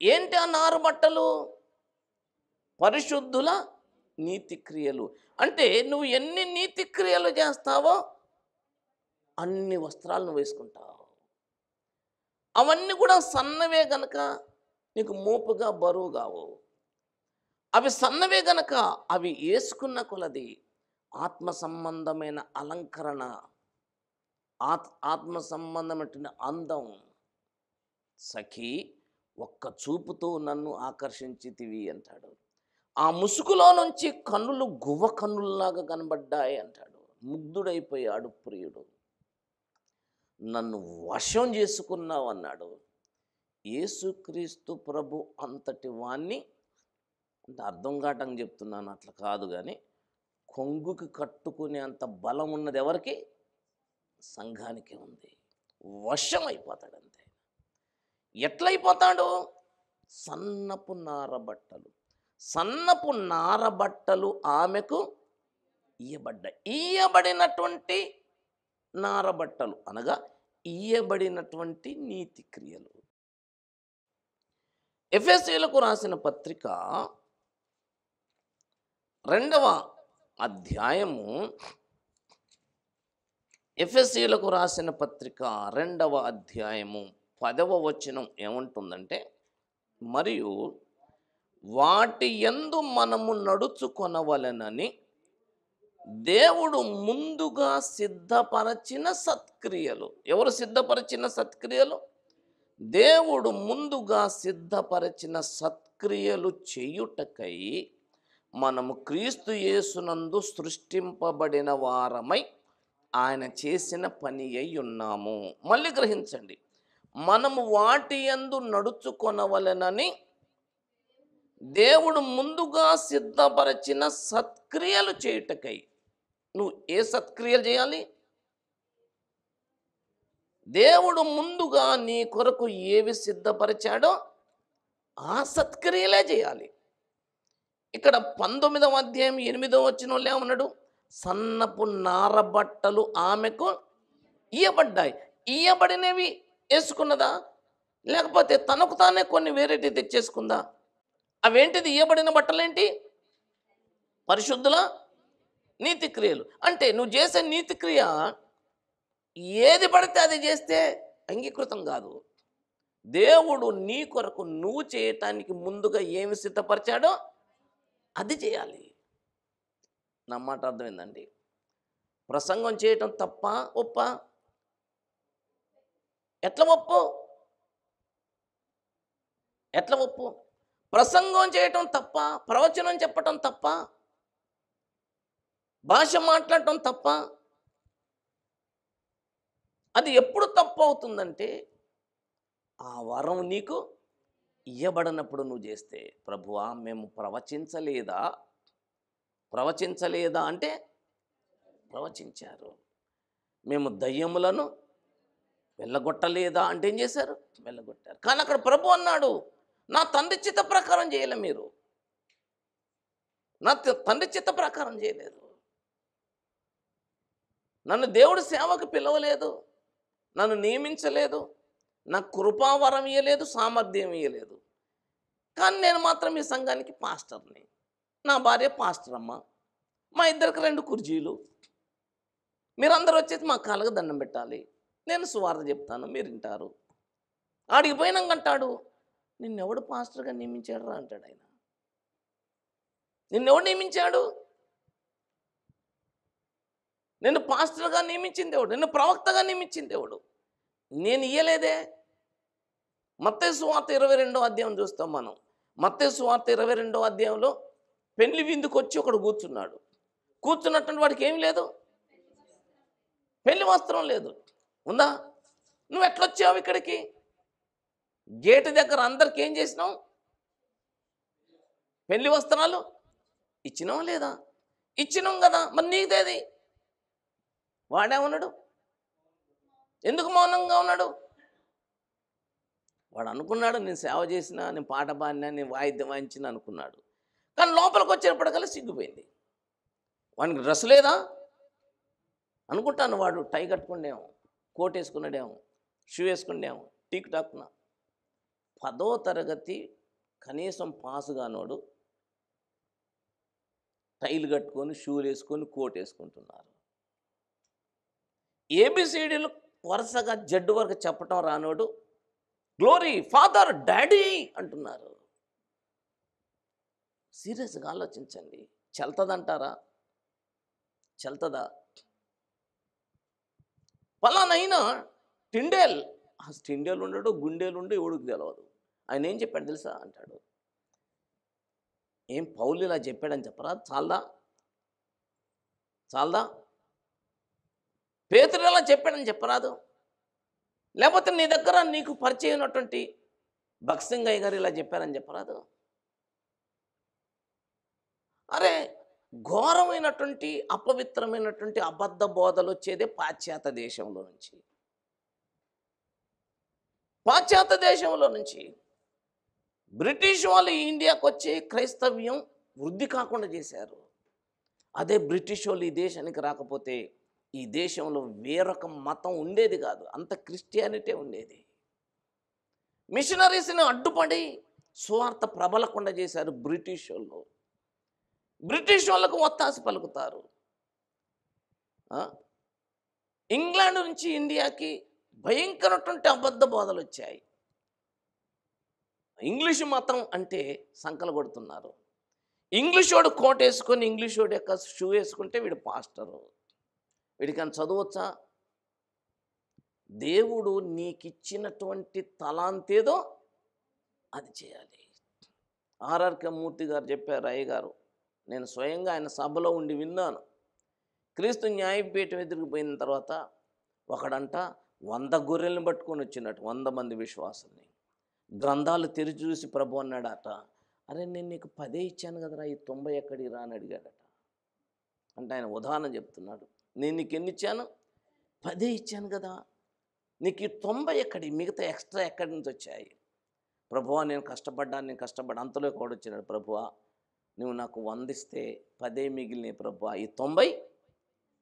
ఏంటి ఆ నార బట్టలు? పరిశుద్ధుల నీతి క్రియలు. అంటే నువ్వు ఎన్ని నీతి క్రియలు చేస్తావో అన్ని వస్త్రాలను వేసుకుంటావు. అవన్నీ కూడా సన్నవే గనక నీకు మోపుగా బరువు కావు. అవి సన్నవే గనక అవి వేసుకున్న కొలది ఆత్మ సంబంధమైన అలంకరణ, ఆత్మ సంబంధమైన అందం. సఖీ, ఒక్క చూపుతో నన్ను ఆకర్షించితివి అంటాడు. ఆ ముసుగులో నుంచి కన్నులు గువ్వ కన్నుల్లాగా కనబడ్డాయి అంటాడు. ముగ్ధుడైపోయాడు ప్రియుడు. నన్ను వశం చేసుకున్నావు అన్నాడు. యేసుక్రీస్తు ప్రభు అంతటి వాణ్ణి, అంటే అర్థం కావటం చెప్తున్నాను, అట్లా కాదు కానీ కొంగుకి కట్టుకునే అంత బలం ఉన్నది ఎవరికి? సంఘానికి ఉంది. వశం అయిపోతాడు అంతే. ఎట్లయిపోతాడు? సన్నపు నారబట్టలు, సన్నపు నారబట్టలు ఆమెకు ఇయ్యబడ్డాయి. ఇయ్యబడినటువంటి నారబట్టలు అనగా ఇయ్యబడినటువంటి నీతి క్రియలు. ఎఫెసీయులకు రాసిన పత్రిక 2వ అధ్యాయము, ఎఫెసీయులకు రాసిన పత్రిక 2వ అధ్యాయము 10వ వచనం ఏమంటుందంటే, మరియు వాటి యందు మనము నడుచుకొనవలెనని దేవుడు ముందుగా సిద్ధపరచిన సత్క్రియలు. ఎవరు సిద్ధపరిచిన సత్క్రియలు? దేవుడు ముందుగా సిద్ధపరచిన సత్క్రియలు చేయుటకై మనము క్రీస్తు యేసునందు సృష్టింపబడిన వారమై ఆయన చేసిన పని అయి ఉన్నాము. మళ్ళీ గ్రహించండి, మనము వాటి యందు నడుచుకొనవలెనని దేవుడు ముందుగా సిద్ధపరచిన సత్క్రియలు చేయుటకై. నువ్వు ఏ సత్క్రియలు చేయాలి? దేవుడు ముందుగా నీ కొరకు ఏవి సిద్ధపరిచాడో ఆ సత్క్రియలే చేయాలి. ఇక్కడ 19వ అధ్యాయం 8వ వచనంలో ఏమన్నాడు? సన్నపు నారబట్టలు ఆమెకు ఇయ్యబడ్డాయి. ఇయ్యబడినవి వేసుకున్నదా, లేకపోతే తనకు తానే కొన్ని వేరేటి తెచ్చేసుకుందా? అవేంటిది? ఇయ్యబడిన బట్టలేంటి? పరిశుద్ధుల నీతి క్రియలు. అంటే నువ్వు చేసే నీతి క్రియ ఏది పడితే అది చేస్తే అంగీకృతం కాదు. దేవుడు నీ కొరకు నువ్వు చేయటానికి ముందుగా ఏమి సిద్ధపరిచాడో అది చేయాలి. నా మాట అర్థమైందండి? ప్రసంగం చేయటం తప్ప ఒప్ప? ఎట్లా ఒప్పు? ఎట్లా ఒప్పు? ప్రసంగం చేయటం తప్ప, ప్రవచనం చెప్పటం తప్ప, భాష మాట్లాడటం తప్ప? అది ఎప్పుడు తప్పు అవుతుందంటే ఆ వరం నీకు ఇయ్యబడినప్పుడు నువ్వు చేస్తే. ప్రభువా, మేము ప్రవచించలేదా? ప్రవచించలేదా అంటే ప్రవచించారు. మేము దయ్యములను వెళ్ళగొట్టలేదా అంటే ఏం చేశారు? వెళ్ళగొట్టారు. కానీ అక్కడ ప్రభు అన్నాడు, నా తండ్రి చిత్త ప్రకారం చేయలే మీరు. నా తండ్రి చిత్త ప్రకారం చేయలేదు. నన్ను దేవుడు సేవకు పిలవలేదు, నన్ను నియమించలేదు, నాకు కృపావరం ఇయ్యలేదు, సామర్థ్యం ఇయ్యలేదు. కానీ నేను మాత్రం ఈ సంఘానికి పాస్టర్ని, నా భార్య పాస్టర్ అమ్మ, మా ఇద్దరికి 2 కుర్చీలు, మీరందరూ వచ్చేసి మా కాళ్ళకు దండం పెట్టాలి, నేను సువార్త చెప్తాను, మీరు వింటారు. ఆడికి పోయినాక అంటాడు, నిన్నెవడు పాస్టర్గా నియమించాడు రా అంటాడు ఆయన. నిన్నెవడు నియమించాడు? నిన్ను పాస్టర్గా నియమించింది ఎవడు? నిన్ను ప్రవక్తగా నియమించింది ఎవడు? నేను ఇయ్యలేదే. మత్తయి సువార్త 22వ అధ్యాయం చూస్తాం మనం. మత్తయి సువార్త 22వ అధ్యాయంలో పెళ్లి విందుకు వచ్చి ఒకడు కూర్చున్నాడు. కూర్చున్నటువంటి వాడికి ఏం లేదు, పెళ్లి వస్త్రం లేదు. ఉందా? నువ్వు ఎట్లొచ్చావు ఇక్కడికి? గేటు దగ్గర అందరికి ఏం చేసినావు? పెళ్లి వస్త్రాలు ఇచ్చినావా లేదా? ఇచ్చినాం కదా, మరి నీదేది? వాడేమన్నాడు? ఎందుకు మౌనంగా ఉన్నాడు? వాడు అనుకున్నాడు, నేను సేవ చేసినా, నేను పాట పాడినా, నేను వాయిద్యం వాయించిన అనుకున్నాడు. కానీ లోపలికి వచ్చేటప్పటికల్లా సిగ్గిపోయింది. వానికి డ్రెస్ లేదా అనుకుంటాను. వాడు టై కట్టుకుండేమో, కోట్ వేసుకున్నాడేమో, షూ వేసుకుండేమో. టిక్ టాక్న 10వ తరగతి కనీసం పాసు కానోడు టైలు కట్టుకొని, షూలు వేసుకొని, కోట్ వేసుకుంటున్నారు. ఏబిసిడీలు వరుసగా జడ్డు వరకు చెప్పటం రానోడు గ్లోరీ, ఫాదర్, డాడీ అంటున్నారు. సీరియస్గా ఆలోచించండి. చెల్తదంటారా? చెల్తదా? పలానైనా టిండేల్, ఆ టిండేలు ఉండడు, గుండెలు ఉండు, ఎవడికి తెలియదు. ఆయన ఏం చెప్పాడు తెలుసా అంటాడు. ఏం పౌలు ఇలా చెప్పాడని చెప్పరా? చాలదా? చాలదా? పేతురు ఇలా చెప్పాడని చెప్పరాదు? లేకపోతే నీ దగ్గర నీకు పరిచయం అయినటువంటి భక్సింగయ్య గారు ఇలా చెప్పారని చెప్పరాదు? అరే, ఘోరమైనటువంటి అపవిత్రమైనటువంటి అబద్ధ బోధలు వచ్చేదే పాశ్చాత్య దేశంలో నుంచి. పాశ్చాత్య దేశంలో నుంచి బ్రిటిష్ వాళ్ళు ఈ ఇండియాకు వచ్చి క్రైస్తవ్యం వృద్ధి కాకుండా చేశారు. అదే బ్రిటిష్ వాళ్ళు ఈ దేశానికి రాకపోతే ఈ దేశంలో వేరొక మతం ఉండేది కాదు, అంత క్రిస్టియానిటీ ఉండేది. మిషనరీస్ని అడ్డుపడి సువార్త ప్రబలకుండా చేశారు బ్రిటిష్ వాళ్ళు. బ్రిటిష్ వాళ్ళకు ఒత్తాసు పలుకుతారు. ఇంగ్లాండ్ నుంచి ఇండియాకి భయంకరమైనటువంటి అబద్ధ బోధలు వచ్చాయి. ఇంగ్లీషు మతం అంటే సంకలు కొడుతున్నారు. ఇంగ్లీష్ వాడు కోట్ వేసుకొని ఇంగ్లీష్ వాడు యొక్క షూ వేసుకుంటే వీడు పాస్టరు. వీడికి చదవచ్చా? దేవుడు నీకిచ్చినటువంటి తలాంతేదో అది చేయాలి. ఆర్ఆర్కే మూర్తి గారు చెప్పారు, అయ్య గారు, నేను స్వయంగా ఆయన సభలో ఉండి విన్నాను. క్రీస్తు న్యాయపీఠం ఎదురుకు పోయిన తర్వాత ఒకడంట 100 గొర్రెలను పట్టుకొని వచ్చినట్టు, 100 మంది విశ్వాసుల్ని గ్రంథాలు తెరిచి చూసి ప్రభు అన్నాడట, అరే నేను నీకు 10 ఇచ్చాను కదరా, ఈ 90 ఎక్కడికి రా అని అడిగాడట. అంటే ఆయన ఉదాహరణ చెప్తున్నాడు, నేను నీకు ఎన్ని ఇచ్చాను? 10 ఇచ్చాను కదా, నీకు ఈ 90 ఎక్కడి, మిగతా ఎక్స్ట్రా ఎక్కడి నుంచి వచ్చాయి? ప్రభువా నేను కష్టపడ్డాను. అంతలో కూడా వచ్చినాడు, ప్రభువా నువ్వు నాకు 100 ఇస్తే 10 మిగిలినాయి ప్రభువా, ఈ 90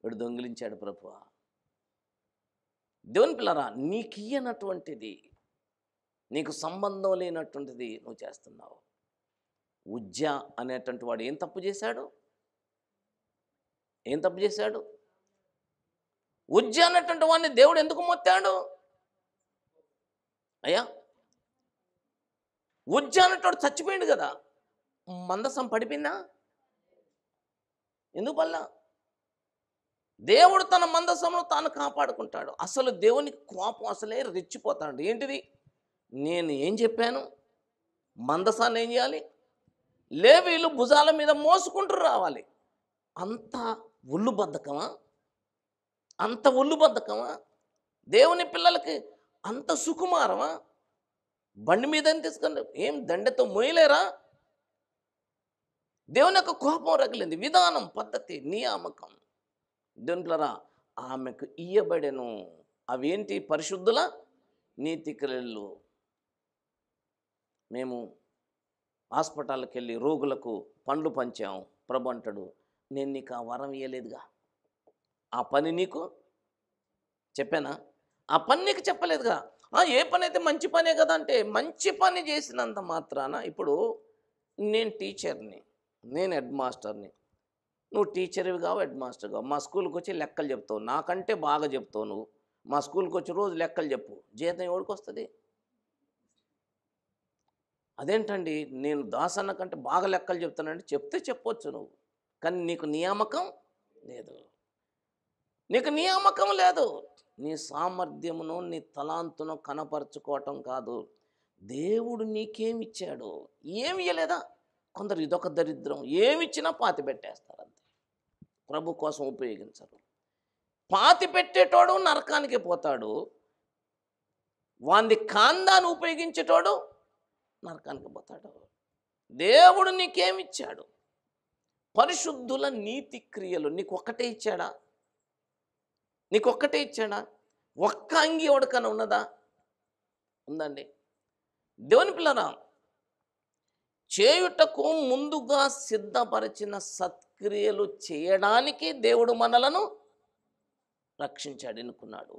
వీడు దొంగిలించాడు ప్రభువా. దేవుని పిల్లరా, నీకు ఇయ్యనటువంటిది, నీకు సంబంధం లేనటువంటిది నువ్వు చేస్తున్నావు. ఉజ్జ అనేటువంటి వాడు ఏం తప్పు చేశాడు? ఉజ్జ అనేటువంటి వాడిని దేవుడు ఎందుకు మొత్తాడు? అయ్యా, ఉజ్జ అనేటోడు చచ్చిపోయింది కదా, మందసం పడిపోయిందా? ఎందుకు పల్లా? దేవుడు తన మందసంలో తాను కాపాడుకుంటాడు. అసలు దేవునికి కోపం అసలే రెచ్చిపోతాడు. ఏంటిది? నేను ఏం చెప్పాను? మందసాన్ని ఏం చేయాలి? లేవీలు భుజాల మీద మోసుకుంటూ రావాలి. అంత ఒళ్ళు బద్ధకమా? దేవుని పిల్లలకి అంత సుకుమారమా? బండి మీద తీసుకొని ఏం దండతో మోయలేరా? దేవుని యొక్క కోపం రగిలింది. విధానం, పద్ధతి, నియామకం. దేవుని పిల్లరా, ఆమెకు ఇయ్యబడెను. అవేంటి? పరిశుద్ధుల నీతి క్రియలు. మేము హాస్పిటల్కి వెళ్ళి రోగులకు పండ్లు పంచాం. ప్రభు అంటాడు, నేను నీకు ఆ వరం ఇయ్యలేదుగా, ఆ పని నీకు చెప్పానా? ఆ పని నీకు చెప్పలేదుగా. ఏ పని అయితే మంచి పనే కదా అంటే, మంచి పని చేసినంత మాత్రాన, ఇప్పుడు నేను టీచర్ని, నేను హెడ్ మాస్టర్ని, నువ్వు టీచర్వి కావు, హెడ్ మాస్టర్ కావు, మా స్కూల్కి వచ్చి లెక్కలు చెప్తావు, నాకంటే బాగా చెప్తావు నువ్వు, మా స్కూల్కి వచ్చి రోజు లెక్కలు చెప్పు, జీతం ఎవరికి వస్తుంది? అదేంటండి, నేను దాసన్న కంటే బాగా లెక్కలు చెప్తానంటే చెప్తే చెప్పొచ్చు నువ్వు, కానీ నీకు నియామకం లేదు. నీ సామర్థ్యమును, నీ తలాంతును కనపరుచుకోవటం కాదు. దేవుడు నీకేమిచ్చాడు? ఏమి ఇవ్వలేదా? కొందరు ఇదొక దరిద్రం, ఏమిచ్చినా పాతి పెట్టేస్తారు, అంతే. ప్రభు కోసం ఉపయోగించరు. పాతి పెట్టేటోడు నరకానికి పోతాడు, వాంది కాందాన్ని ఉపయోగించేటోడు నరకానికి పోతాడు. దేవుడు నీకేమిచ్చాడు? పరిశుద్ధుల నీతి క్రియలు. నీకు ఒక్కటే ఇచ్చాడా? ఒక్క అంగి ఎవడికన్నా ఉన్నదా? ఉందండి. దేవుని పిల్లరా, చేయుటకు ముందుగా సిద్ధపరిచిన సత్క్రియలు చేయడానికి దేవుడు మనలను రక్షించాడు, ఎన్నుకున్నాడు.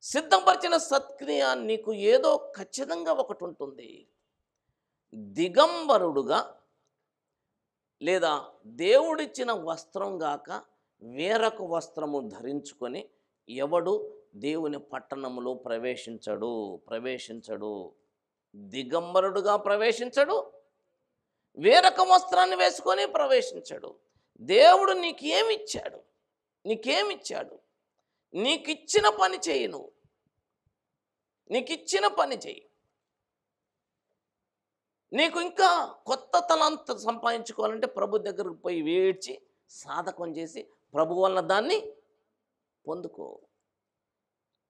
సిద్ధపరిచిన సత్క్రియ నీకు ఏదో ఖచ్చితంగా ఒకటి ఉంటుంది. దిగంబరుడుగా లేదా దేవుడిచ్చిన వస్త్రం గాక వేరొక వస్త్రము ధరించుకొని ఎవడు దేవుని పట్టణములో ప్రవేశించడు. దిగంబరుడుగా ప్రవేశించడు, వేరొక వస్త్రాన్ని వేసుకొని ప్రవేశించడు. దేవుడు నీకేమిచ్చాడు? నీకిచ్చిన పని చేయి. నువ్వు నీకిచ్చిన పని చేయి. నీకు ఇంకా కొత్త తలాంత సంపాదించుకోవాలంటే ప్రభు దగ్గరకు పోయి వేడ్చి సాధకం చేసి ప్రభు వలన దాన్ని పొందుకో.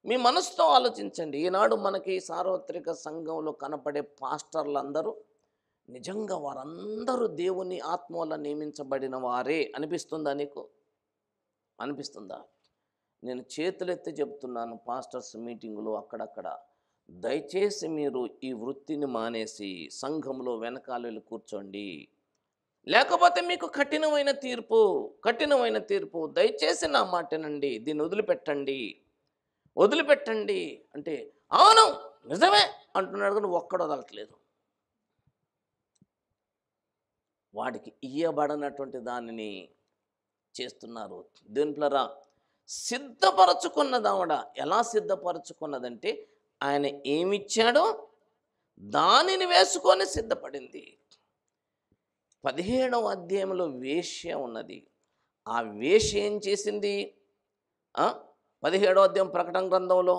మీ మనసుతో ఆలోచించండి. ఈనాడు మనకి సార్వత్రిక సంఘంలో కనపడే పాస్టర్లందరూ నిజంగా వారందరూ దేవుని ఆత్మ వల్ల నియమించబడిన వారే అనిపిస్తుందా? నీకు అనిపిస్తుందా? నేను చేతులెత్తి చెప్తున్నాను, పాస్టర్స్ మీటింగులు అక్కడక్కడ, దయచేసి మీరు ఈ వృత్తిని మానేసి సంఘంలో వెనకాల వెళ్ళి కూర్చోండి. లేకపోతే మీకు కఠినమైన తీర్పు. దయచేసి నా మాటనండి, దీన్ని వదిలిపెట్టండి అంటే అవును నిజమే అంటున్నాడు, కానీ ఒక్కడు వదలట్లేదు. వాడికి ఇయ్యబడనటువంటి దానిని చేస్తున్నారు. దేవుని పిల్లరా, సిద్ధపరచుకున్నదావిడ ఎలా సిద్ధపరచుకున్నదంటే, ఆయన ఏమిచ్చాడో దానిని వేసుకొని సిద్ధపడింది. 17వ అధ్యాయంలో వేశ్య ఉన్నది. ఆ వేశ్య ఏం చేసింది? 17వ అధ్యాయం ప్రకటన గ్రంథంలో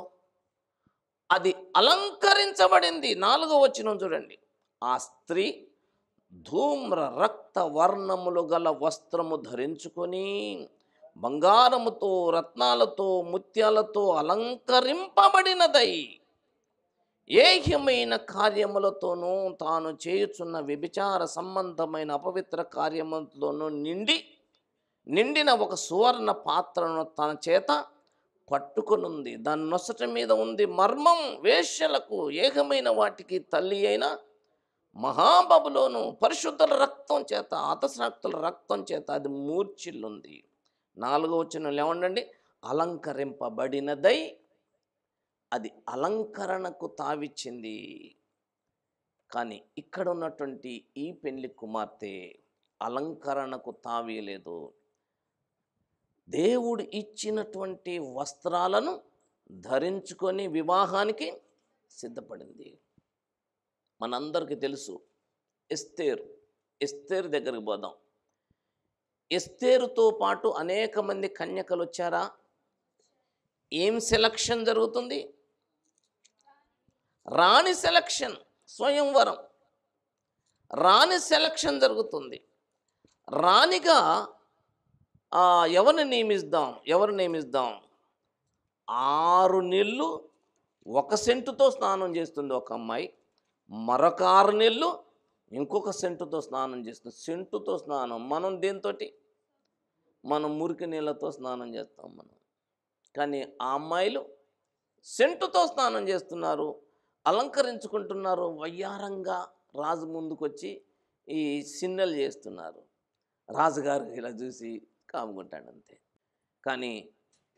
అది అలంకరించబడింది. 4వ వచనం చూడండి. ఆ స్త్రీ ధూమ్ర రక్త వర్ణములు గల వస్త్రము ధరించుకొని బంగారముతో రత్నాలతో ముత్యాలతో అలంకరింపబడినదై ఏహ్యమైన కార్యములతోనూ తాను చేయుచున్న వ్యభిచార సంబంధమైన అపవిత్ర కార్యములతోనూ నిండిన ఒక సువర్ణ పాత్రను తన చేత పట్టుకొనుంది. దాని నొసట మీద ఉంది మర్మం, వేశ్యలకు ఏకమైన వాటికి తల్లి అయిన మహాబబులోను పరిశుద్ధుల రక్తం చేత, హతసాక్షుల రక్తం చేత అది మూర్ఛిల్లుంది. 4వ వచనంలో ఏమండండి? అలంకరింపబడినదై, అది అలంకరణకు తావిచ్చింది. కానీ ఇక్కడ ఉన్నటువంటి ఈ పెళ్లి కుమార్తె అలంకరణకు తావీయలేదు. దేవుడు ఇచ్చినటువంటి వస్త్రాలను ధరించుకొని వివాహానికి సిద్ధపడింది. మనందరికీ తెలుసు ఎస్తేరు దగ్గరికి పోదాం. ఎస్తేరుతో పాటు అనేక మంది కన్యకలు వచ్చారా? ఏం సెలక్షన్ జరుగుతుంది? రాణి సెలక్షన్, స్వయంవరం. రాణి సెలక్షన్ జరుగుతుంది. రాణిగా ఎవరిని నియమిస్తాం? 6 నెలలు 1 సెంటుతో స్నానం చేస్తుంది ఒక అమ్మాయి, మరొక 6 నెలలు ఇంకొక సెంటుతో స్నానం చేస్తుంది. సెంటుతో స్నానం. మనం దేంతోటి? మనం మురికి నీళ్ళతో స్నానం చేస్తాం మనం. కానీ ఆ అమ్మాయిలు సెంటుతో స్నానం చేస్తున్నారు, అలంకరించుకుంటున్నారు, వయ్యారంగా రాజు ముందుకొచ్చి ఈ సిన్నెలు చేస్తున్నారు. రాజుగారు ఇలా చూసి కాముకుంటాడు అంతే. కానీ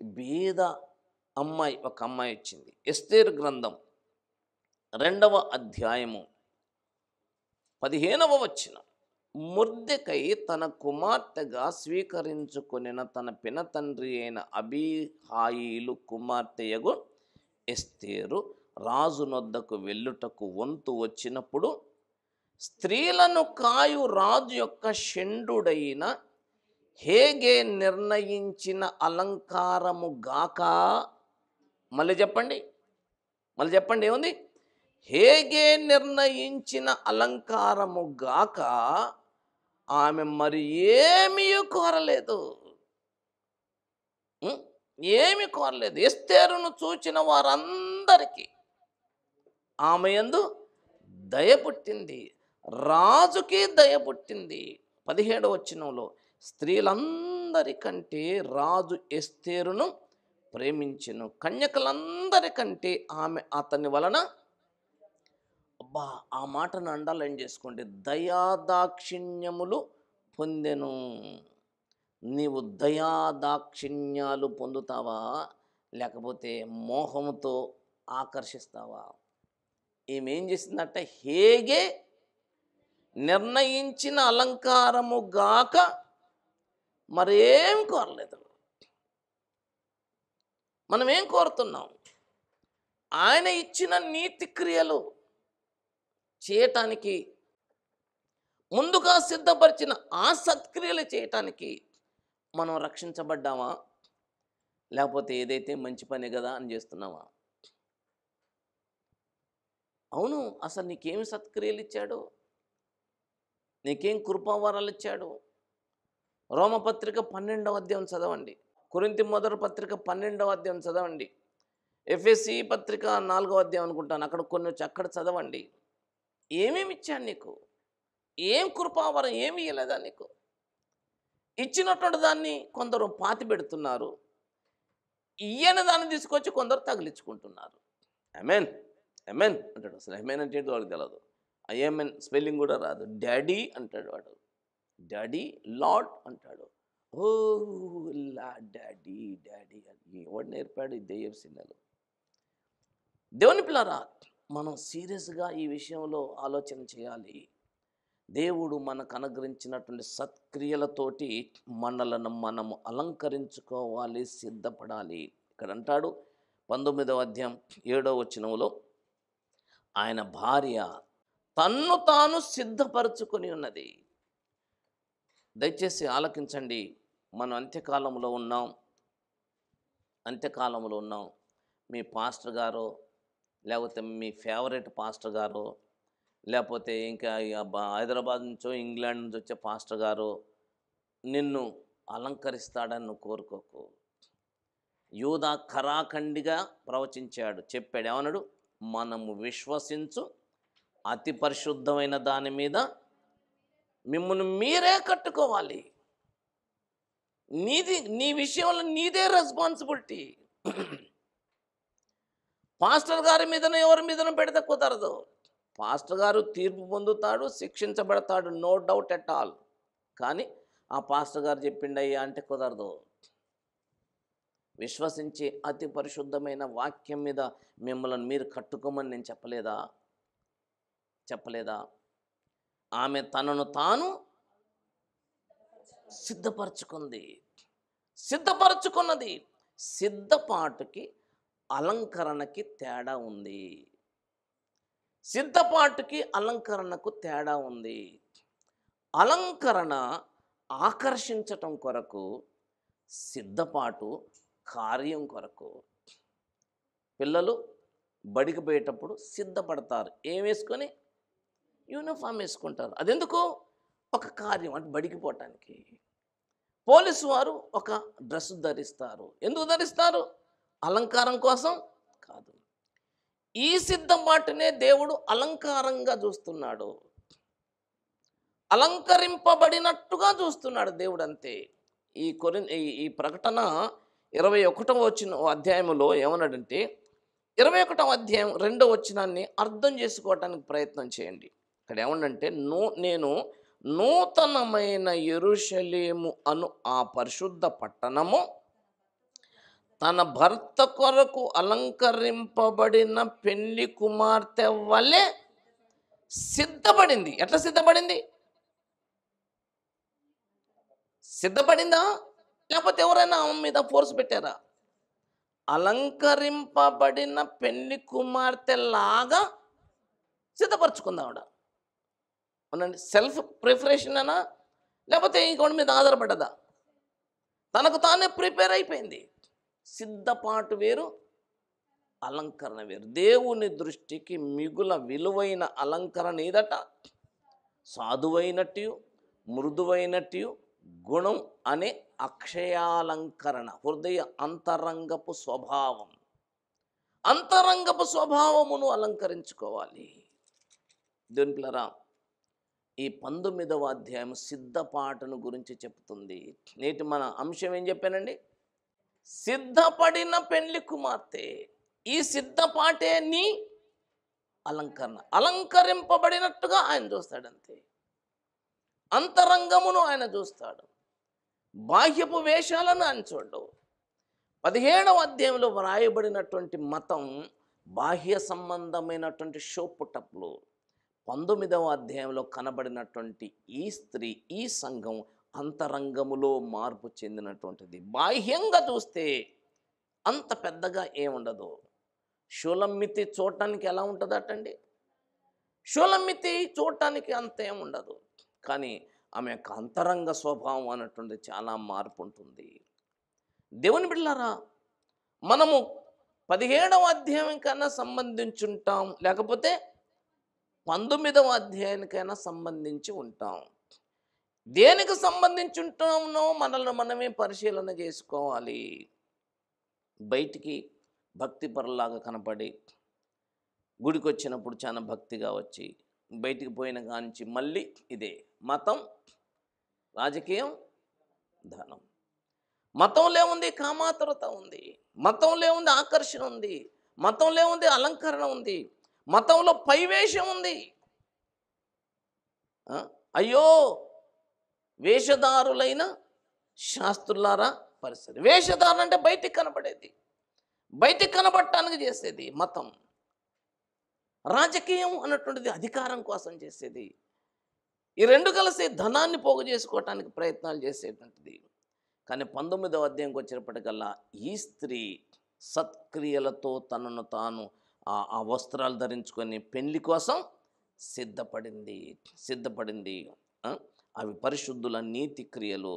బీద అమ్మాయి, ఒక అమ్మాయి వచ్చింది. ఎస్తేరు గ్రంథం 2వ అధ్యాయము 15వ వచనం. మొర్దెకై తన కుమార్తెగా స్వీకరించుకొనిన తన పినతండ్రి అయిన అబీహాయిలు కుమార్తెయగు ఎస్తేరు రాజు నొద్దకు వెళ్ళుటకు వంతు వచ్చినప్పుడు స్త్రీలను కాయు రాజు యొక్క షండుడైన హేగే నిర్ణయించిన అలంకారము గాక, మళ్ళీ చెప్పండి ఏముంది? హేగే నిర్ణయించిన అలంకారము గాక ఆమె మరి ఏమీ కోరలేదు. ఏమి కోరలేదు. ఎస్తేరును చూచిన వారందరికీ ఆమె యందు దయ పుట్టింది, రాజుకి దయ పుట్టింది. 17వ వచనంలో స్త్రీలందరికంటే రాజు ఎస్తేరును ప్రేమించెను, కన్యకలందరికంటే ఆమె అతని వలన, అబ్బా ఆ మాటను అండర్లైన్ చేసుకోండి, దయాదాక్షిణ్యములు పొందెను. నీవు దయాదాక్షిణ్యాలు పొందుతావా, లేకపోతే మోహంతో ఆకర్షిస్తావా? ఏమేం చేసిందంటే హేగే నిర్ణయించిన అలంకారము గాక మరేం కోరలేదు. మనం ఏం కోరుతున్నాం? ఆయన ఇచ్చిన నీతి క్రియలు చేయటానికి, ముందుగా సిద్ధపరిచిన ఆ సత్క్రియలు చేయటానికి మనం రక్షించబడ్డామా, లేకపోతే ఏదైతే మంచి పని కదా అని చేస్తున్నామా? అవును, అసలు నీకేమి సత్క్రియలు ఇచ్చాడు? నీకేం కృపావరాలు ఇచ్చాడు? రోమపత్రిక 12వ అధ్యాయం చదవండి, కొరింథీ మొదటి పత్రిక 12వ అధ్యాయం చదవండి, ఎఫెసీ పత్రిక 4వ అధ్యాయం అనుకుంటాను, అక్కడ కొన్ని వచ్చి అక్కడ చదవండి. ఏమేమి ఇచ్చాడు నీకు? ఏం కృపావరం ఏమి ఇవ్వలేదా నీకు? ఇచ్చినటువంటి దాన్ని కొందరు పాతి పెడుతున్నారు, ఇయ్యని దాన్ని తీసుకొచ్చి కొందరు తగిలించుకుంటున్నారు. అమెన్ అంటాడు. అసలు అమెన్ అంటే ఏంటో వాళ్ళకి తెలియదు. ఐఎంఎన్ స్పెల్లింగ్ కూడా రాదు. డాడీ అంటాడు వాడు, డాడీ లార్డ్ అంటాడు. ఓ లా డాడీ అని ఎవడు నేర్పాడు ఈ దెయ్యం సిన్నలు? దేవుని పిల్లరా, మనం సీరియస్గా ఈ విషయంలో ఆలోచన చేయాలి. దేవుడు మనకు అనుగ్రహించినటువంటి సత్క్రియలతోటి మనలను మనము అలంకరించుకోవాలి, సిద్ధపడాలి. ఇక్కడ అంటాడు 19వ అధ్యాయం 7వ వచనంలో, ఆయన భార్య తన్ను తాను సిద్ధపరచుకొని ఉన్నది. దయచేసి ఆలకించండి. మనం అంత్యకాలంలో ఉన్నాం. మీ పాస్టర్ గారో, లేకపోతే మీ ఫేవరెట్ పాస్టర్ గారో, లేకపోతే ఇంకా హైదరాబాద్ నుంచో ఇంగ్లాండ్ నుంచి వచ్చే పాస్టర్ గారో నిన్ను అలంకరిస్తాడని నువ్వు కోరుకోకు. యూదా ఖరాఖండిగా ప్రవచించాడు, చెప్పాడు. ఏమన్నాడు? మనము విశ్వసించు అతి పరిశుద్ధమైన దాని మీద మిమ్మల్ని మీరే కట్టుకోవాలి. నీ విషయంలో నీదే రెస్పాన్సిబిలిటీ. పాస్టర్ గారి మీదనో ఎవరి మీదనో పెడితే కుదరదు. పాస్టర్ గారు తీర్పు పొందుతాడు, శిక్షించబడతాడు, నో డౌట్ ఎట్ ఆల్. కానీ ఆ పాస్టర్ గారు చెప్పిండయ్యా అంటే కుదరదు. విశ్వసించి అతి పరిశుద్ధమైన వాక్యం మీద మిమ్మల్ని మీరు కట్టుకోమని నేను చెప్పలేదా? ఆమె తనను తాను సిద్ధపరచుకున్నది. సిద్ధపాటుకి అలంకరణకి తేడా ఉంది. అలంకరణ ఆకర్షించటం కొరకు, సిద్ధపాటు కార్యం కొరకు. పిల్లలు బడికి పోయేటప్పుడు సిద్ధపడతారు. ఏం వేసుకొని? యూనిఫామ్ వేసుకుంటారు. అదెందుకు? ఒక కార్యం, అంటే బడికి పోవటానికి. పోలీసు వారు ఒక డ్రెస్ ధరిస్తారు. ఎందుకు ధరిస్తారు? అలంకారం కోసం కాదు. ఈ సిద్ధపాటునే దేవుడు అలంకారంగా చూస్తున్నాడు, అలంకరింపబడినట్టుగా చూస్తున్నాడు దేవుడు. అంతే. ఈ ప్రకటన 21వ అధ్యాయంలో ఏమన్నాడంటే, 21వ అధ్యాయం 2వ వచనాన్ని అర్థం చేసుకోవటానికి ప్రయత్నం చేయండి. ఇక్కడ ఏమన్నంటే, నేను నూతనమైన యెరూషలేము అను ఆ పరిశుద్ధ పట్టణము తన భర్త కొరకు అలంకరింపబడిన పెళ్లి కుమార్తె వలె సిద్ధపడింది. ఎట్లా సిద్ధపడింది? సిద్ధపడిందా? లేకపోతే ఎవరైనా ఆమె మీద ఫోర్స్ పెట్టారా? అలంకరింపబడిన పెళ్లి కుమార్తె లాగా సిద్ధపరచుకుందా ఆవిడ. అవునండి. సెల్ఫ్ ప్రిపరేషన్ అనా, లేకపోతే ఇంకోటి మీద ఆధారపడ్డదా? తనకు తానే ప్రిపేర్ అయిపోయింది. సిద్ధపాటు వేరు, అలంకరణ వేరు. దేవుని దృష్టికి మిగుల విలువైన అలంకరణ ఏదట? సాధువైనట్టు, మృదువైనట్టు గుణం అనే అక్షయాలంకరణ. హృదయ అంతరంగపు స్వభావమును అలంకరించుకోవాలి. దేవుని పిల్లరా, ఈ 19వ అధ్యాయం సిద్ధపాటును గురించి చెప్తుంది. నేటి మన అంశం ఏం చెప్పానండి? సిద్ధపడిన పెళ్లి కుమార్తె. ఈ సిద్ధపాటే నీ అలంకరణ. అలంకరింపబడినట్టుగా ఆయన చూస్తాడంతే. అంతరంగమును ఆయన చూస్తాడు, బాహ్యపు వేషాలను ఆయన చూడడు. 17వ అధ్యాయంలో వ్రాయబడినటువంటి మతం బాహ్య సంబంధమైనటువంటి షో పుటప్లు. 19వ అధ్యాయంలో కనబడినటువంటి ఈ స్త్రీ, ఈ సంఘం అంతరంగములో మార్పు చెందినటువంటిది. బాహ్యంగా చూస్తే అంత పెద్దగా ఏముండదు. షూలమ్మితి చూడటానికి ఎలా ఉంటుందటండి? షూలమ్మితి చూడటానికి అంత ఏముండదు. కానీ ఆమె యొక్క అంతరంగ స్వభావం అన్నటువంటి చాలా మార్పు ఉంటుంది. దేవుని బిడ్డలారా, మనము 17వ అధ్యాయం కన్నా సంబంధించుంటాం, లేకపోతే 19వ అధ్యాయానికైనా సంబంధించి ఉంటాం. దేనికి సంబంధించి ఉంటామో మనల్ని మనమే పరిశీలన చేసుకోవాలి. బయటికి భక్తి పరులాగా కనపడి, గుడికి వచ్చినప్పుడు చాలా భక్తిగా వచ్చి, బయటికి పోయిన కానించి మళ్ళీ ఇదే మతం, రాజకీయం, ధనం. మతంలో ఉంది కామాతురత ఉంది, మతంలో ఉంది ఆకర్షణ ఉంది, మతంలో ఉంది అలంకరణ ఉంది, మతంలో పైవేషం ఉంది. అయ్యో వేషధారులైన శాస్త్రులారా పరిస్థితి. వేషధారణ అంటే బయటికి కనపడేది, బయటికి కనపడటానికి చేసేది మతం. రాజకీయం అన్నటువంటిది అధికారం కోసం చేసేది. ఈ రెండు కలిసి ధనాన్ని పోగు చేసుకోవటానికి ప్రయత్నాలు చేసేటువంటిది. కానీ 19వ అధ్యాయంకి వచ్చేటప్పటికల్లా ఈ స్త్రీ సత్క్రియలతో తనను తాను ఆ వస్త్రాలు ధరించుకొని పెళ్లి కోసం సిద్ధపడింది. ఆ? అవి పరిశుద్ధుల నీతి క్రియలు.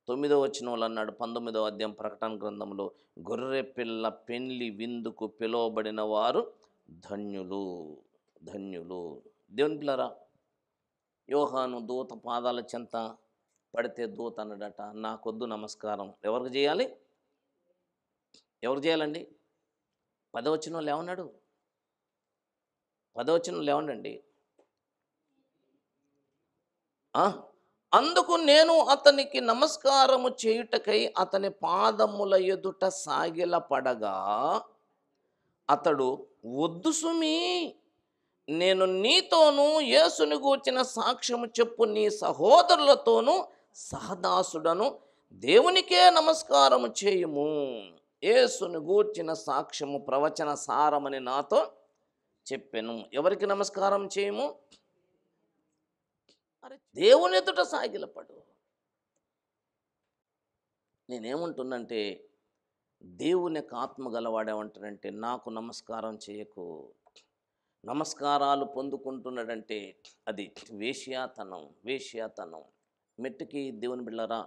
9వ వచనంలో అన్నాడు, 19వ అధ్యాయం ప్రకటన గ్రంథంలో, గొర్రె పిల్ల పెళ్లి విందుకు పిలువబడిన వారు ధన్యులు, ధన్యులు. దేవుని పిల్లరా, యోహాను దూత పాదాల చెంత పడితే దూత అన్నాడట, నాకొద్దు నమస్కారం. ఎవరికి చేయాలి? ఎవరు చేయాలండి? 10వ వచనంలో ఏమన్నాడు? 10వ వచనంలో ఏమనండి? అందుకు నేను అతనికి నమస్కారము చేయుటకై అతని పాదముల ఎదుట సాగిలపడగా అతడు, వద్దు సుమీ, నేను నీతోనూ యేసుని గూర్చిన సాక్ష్యము చెప్పు నీ సహోదరులతోనూ సహదాసుడను, దేవునికే నమస్కారము చేయుము. యేసుని గూర్చిన సాక్ష్యము ప్రవచన సారమని నాతో చెప్పెను. ఎవరికి నమస్కారం చేయము? అరే, దేవుని ఎదుట సాగిలపడు. నేనేమంటున్నంటే, దేవుని యొక్క ఆత్మ గలవాడేమంటాడంటే, నాకు నమస్కారం చేయకు. నమస్కారాలు పొందుకుంటున్నాడంటే అది వేశ్యాతనం. మెట్టుకి దేవుని బిళ్ళరా,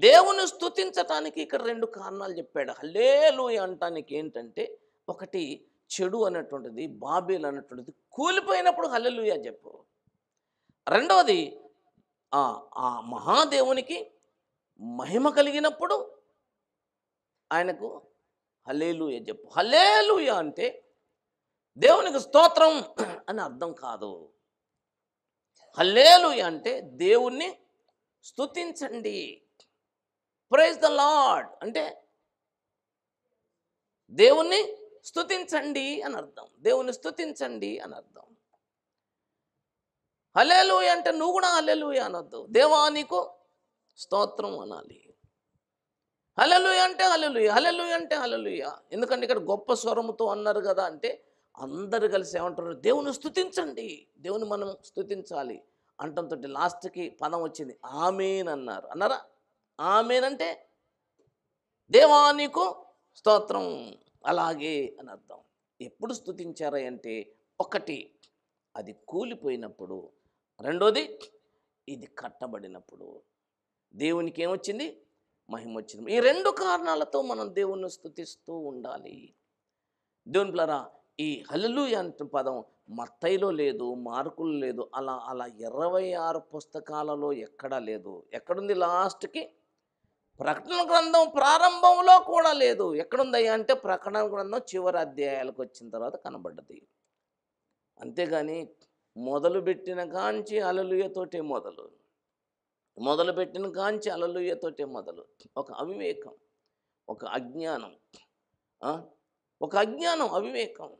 దేవుని స్తుతించటానికి ఇక్కడ 2 కారణాలు చెప్పాడు. హల్లెలూయా అంటానికి ఏంటంటే, ఒకటి చెడు అనేటువంటిది, బాబేలు అనేటువంటిది కూలిపోయినప్పుడు హల్లెలూయా చెప్పు. రెండవది, ఆ మహాదేవునికి మహిమ కలిగినప్పుడు ఆయనకు హల్లెలూయా చెప్పు. హల్లెలూయా అంటే దేవునికి స్తోత్రం అని అర్థం కాదు. హల్లెలూయా అంటే దేవుణ్ణి స్తుతించండి. ప్రైజ్ ద లార్డ్ అంటే దేవుణ్ణి స్తుతించండి అని అర్థం. దేవుణ్ణి స్తుతించండి అని అర్థం. హల్లెలూయా అంటే నువ్వు కూడా హల్లెలూయా అనొద్దు, దేవా నీకు స్తోత్రం అనాలి. హల్లెలూయా అంటే హల్లెలూయా, హల్లెలూయా అంటే హల్లెలూయా. ఎందుకంటే ఇక్కడ గొప్ప స్వరముతో అన్నారు కదా అంటే, అందరు కలిసి ఏమంటారు? దేవుని స్తుతించండి, దేవుని మనం స్తుతించాలి అంటంతో లాస్ట్కి పదం వచ్చింది, ఆమేన్ అన్నారు. అన్నారా? ఆమేన్ అంటే దేవా నీకు స్తోత్రం, అలాగే అని అర్థం. ఎప్పుడు స్తుతించారా అంటే, ఒకటి అది కూలిపోయినప్పుడు, రెండోది ఇది కట్టబడినప్పుడు. దేవునికి ఏమొచ్చింది? మహిమ వచ్చింది. ఈ 2 కారణాలతో మనం దేవుణ్ణి స్తుతిస్తూ ఉండాలి. దేవుని పిల్లరా, ఈ హల్లెలూయా అనే పదం మత్తయిలో లేదు, మార్కులో లేదు, అలా 26 పుస్తకాలలో ఎక్కడా లేదు. ఎక్కడుంది? లాస్ట్కి ప్రకటన గ్రంథం ప్రారంభంలో కూడా లేదు. ఎక్కడుందయ్యా అంటే, ప్రకటన గ్రంథం చివరి అధ్యాయాలకు వచ్చిన తర్వాత కనబడ్డది. అంతేగాని మొదలుపెట్టిన కాంచి హల్లెలూయాతోటే మొదలుపెట్టిన కాంచి హల్లెలూయాతోటే మొదలు. ఒక అవివేకం, ఒక అజ్ఞానం, అవివేకం.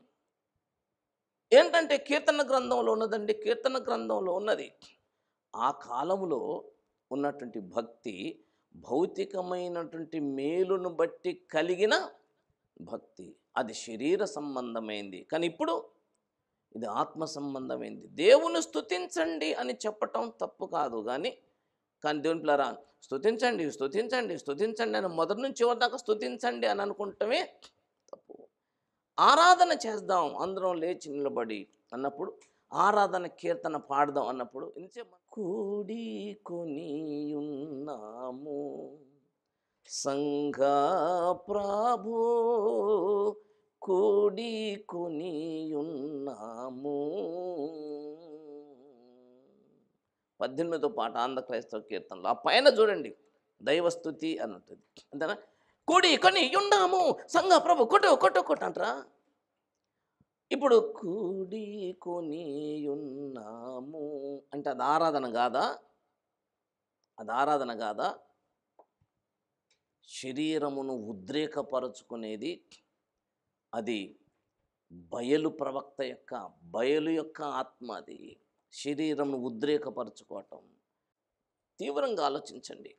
ఏంటంటే కీర్తన గ్రంథంలో ఉన్నదండి, కీర్తన గ్రంథంలో ఉన్నది. ఆ కాలంలో ఉన్నటువంటి భక్తి భౌతికమైనటువంటి మేలును బట్టి కలిగిన భక్తి, అది శరీర సంబంధమైంది. కానీ ఇప్పుడు ఇది ఆత్మ సంబంధమైంది. దేవుని స్తుతించండి అని చెప్పటం తప్పు కాదు, కానీ దేవుని పిల్లరా, స్తుతించండి అని మొదటి నుంచి చివరి దాకా స్తుతించండి అని అనుకుంటమే తప్పు. ఆరాధన చేద్దాం అందరం లేచి నిలబడి అన్నప్పుడు, ఆరాధన కీర్తన పాడదాం అన్నప్పుడు, కూడి కొని ఉన్నాము సంఘ ప్రభు, కూడి కొని ఉన్నాము. 18వ పాట ఆంధ్ర క్రైస్తవ కీర్తనలో ఆ పైన చూడండి, దైవస్తుతి అని ఉంటుంది. అంతేనా? కూడి కొని ఉన్నాము సంఘ ప్రభు, కొట్టు అంటారా? ఇప్పుడు కూడి కొని ఉన్నాము అంటే అది ఆరాధన కాదా? శరీరమును ఉద్రేకపరుచుకునేది అది బయలు యొక్క ఆత్మ. అది శరీరమును ఉద్రేకపరచుకోవటం. తీవ్రంగా ఆలోచించండి.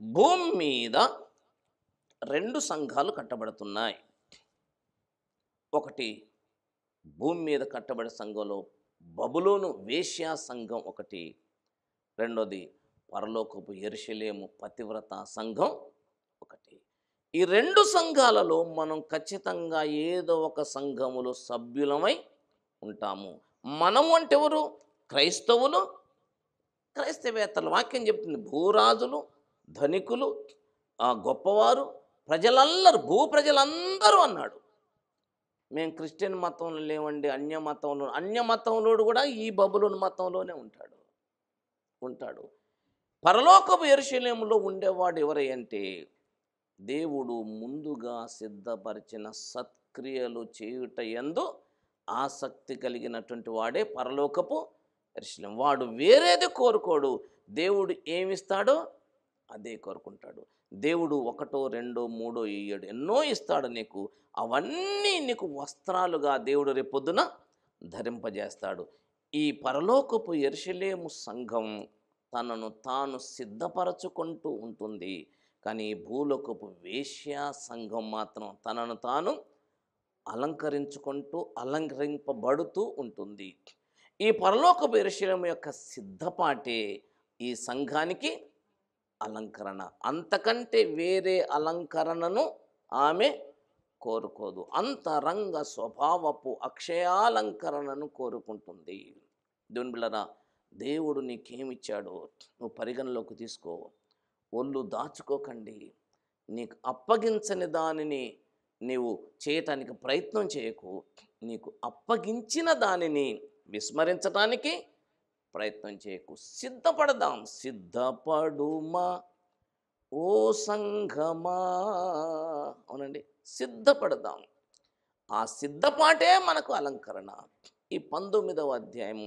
భూమి మీద 2 సంఘాలు కట్టబడుతున్నాయి. ఒకటి భూమి మీద కట్టబడే సంఘంలో బబులోను వేశ్యా సంఘం ఒకటి, రెండోది పరలోకపు యెరూషలేము పతివ్రత సంఘం ఒకటి. ఈ 2 సంఘాలలో మనం ఖచ్చితంగా ఏదో ఒక సంఘములో సభ్యులమై ఉంటాము. మనము అంటే ఎవరు? క్రైస్తవులు, క్రైస్తవేతరులు. వాక్యం చెప్తుంది భూరాజులు, ధనికులు, గొప్పవారు, భూ ప్రజలందరూ అన్నాడు. మేము క్రిస్టియన్ మతంలో లేవండి, అన్య మతంలోడు కూడా ఈ బబులోను మతంలోనే ఉంటాడు. పరలోకపు యెరూషలేములో ఉండేవాడు ఎవరంటే దేవుడు ముందుగా సిద్ధపరిచిన సత్క్రియలు చేయుట యందు ఆసక్తి కలిగినటువంటి వాడే పరలోకపు యెరూషలేము. వాడు వేరేది కోరుకోడు. దేవుడు ఏమిస్తాడో అదే కోరుకుంటాడు. దేవుడు 1, 2, 3 ఇయ్యడు, ఎన్నో ఇస్తాడు నీకు. అవన్నీ నీకు వస్త్రాలుగా దేవుడు రేపొద్దున ధరింపజేస్తాడు. ఈ పరలోకపు యెరూషలేము సంఘం తనను తాను సిద్ధపరచుకుంటూ ఉంటుంది. కానీ ఈ భూలోకపు వేశ్యా సంఘం మాత్రం తనను తాను అలంకరింపబడుతూ ఉంటుంది. ఈ పరలోకపు యెరూషలేము యొక్క సిద్ధపాటే ఈ సంఘానికి అలంకరణ. అంతకంటే వేరే అలంకరణను ఆమె కోరుకోదు. అంతరంగ స్వభావపు అక్షయాలంకరణను కోరుకుంటుంది. దేవుని బిడ్డలారా, దేవుడు నీకేమిచ్చాడో నువ్వు పరిగణలోకి తీసుకో. ఒళ్ళు దాచుకోకండి. నీకు అప్పగించని దానిని నీవు చేయటానికి ప్రయత్నం చేయకు. నీకు అప్పగించిన దానిని విస్మరించటానికి ప్రయత్నం చేయకు. సిద్ధపడదాం. సిద్ధపడుమా ఓ సంఘమా. అవునండి, సిద్ధపడదాం. ఆ సిద్ధపాటే మనకు అలంకరణ. ఈ 19వ అధ్యాయం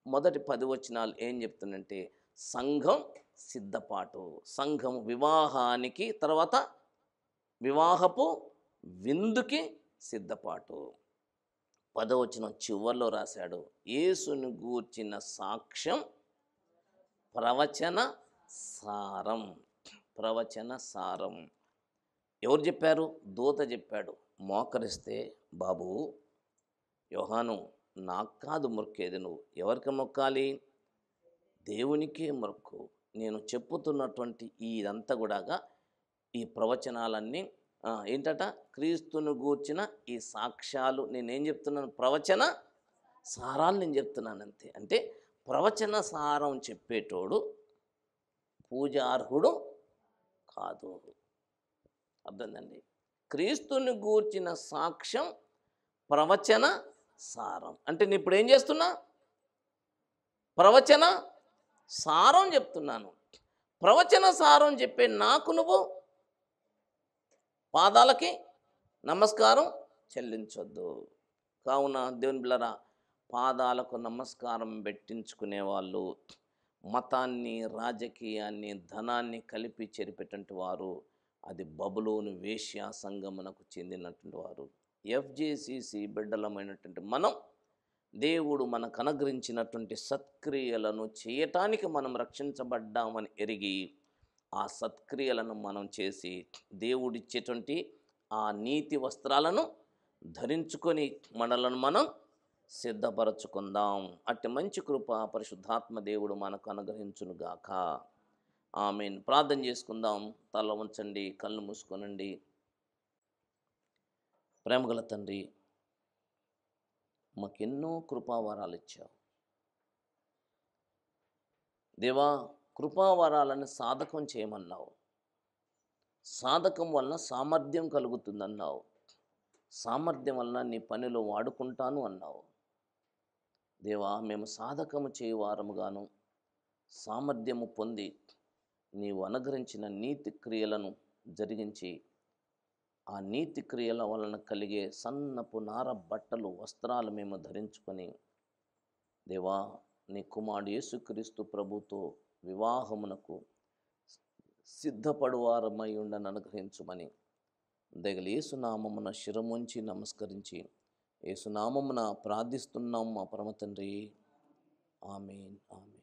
మొదటి 10 వచనాలు ఏం చెప్తుందంటే సంఘం సిద్ధపాటు. సంఘం వివాహానికి, తర్వాత వివాహపు విందుకి సిద్ధపాటు. 10వ వచనం చివర్లో రాశాడు, యేసును గూర్చిన సాక్ష్యం ప్రవచన సారం. ప్రవచన సారం ఎవరు చెప్పారు? దూత చెప్పాడు. మోకరిస్తే, బాబు యోహాను, నాకు కాదు మొక్కేది, నువ్వు ఎవరికి మొక్కాలి? దేవునికే మొక్కు. నేను చెప్పుతున్నటువంటి ఇదంతా కూడా ఈ ప్రవచనాలన్నీ ఏంటట? క్రీస్తును గూర్చిన ఈ సాక్ష్యాలు. నేనేం చెప్తున్నాను? ప్రవచన సారాలు నేను చెప్తున్నాను అంతే. అంటే ప్రవచన సారం చెప్పేటోడు పూజార్హుడు కాదు. అర్థందండి? క్రీస్తుని గూర్చిన సాక్ష్యం ప్రవచన సారం అంటే నేను ఇప్పుడు ఏం చేస్తున్నా? ప్రవచన సారం చెప్తున్నాను. ప్రవచన సారం చెప్పే నాకు నువ్వు పాదాలకి నమస్కారం చెల్లించొద్దు. కావున దేవుని బిడ్డలారా, పాదాలకు నమస్కారం పెట్టించుకునే వాళ్ళు మతాన్ని, రాజకీయాన్ని, ధనాన్ని కలిపి చెరిపేటువంటి వారు. అది బబులోను వేశ్యా సంఘమునకు చెందినటువంటి వారు. FJCC బిడ్డలమైనటువంటి మనం దేవుడు మనకు అనుగ్రహించినటువంటి సత్క్రియలను చేయటానికి మనం రక్షించబడ్డామని ఎరిగి ఆ సత్క్రియలను మనం చేసి దేవుడిచ్చేటువంటి ఆ నీతి వస్త్రాలను ధరించుకొని మనలను మనం సిద్ధపరచుకుందాం. అట్టి మంచి కృప పరిశుద్ధాత్మ దేవుడు మనకు అనుగ్రహించునుగాక. ఆమేన్. ప్రార్థన చేసుకుందాం. తల ఉంచండి, కళ్ళు మూసుకోనండి. ప్రేమగల తండ్రి, మాకెన్నో కృపావరాలు ఇచ్చావు దేవా. కృపావరాలను సాధకం చేయమన్నావు. సాధకం వలన సామర్థ్యం కలుగుతుందన్నావు. సామర్థ్యం వలన నీ పనిలో వాడుకుంటాను అన్నావు దేవా. మేము సాధకము చేయవారముగాను సామర్థ్యము పొంది నీవు అనుగ్రహించిన నీతి క్రియలను జరిగించి ఆ నీతి క్రియల వలన కలిగే సన్నపు నార బట్టలు, వస్త్రాలు మేము ధరించుకొని దేవా, నీ కుమారుడు యేసుక్రీస్తు ప్రభుతో వివాహమునకు సిద్ధపడువారమై ఉండని అనుగ్రహించుమని దయగల యేసునామమున శిరముంచి నమస్కరించి యేసునామమున ప్రార్థిస్తున్నాం మా పరమ తండ్రి. ఆమేన్. ఆమేన్.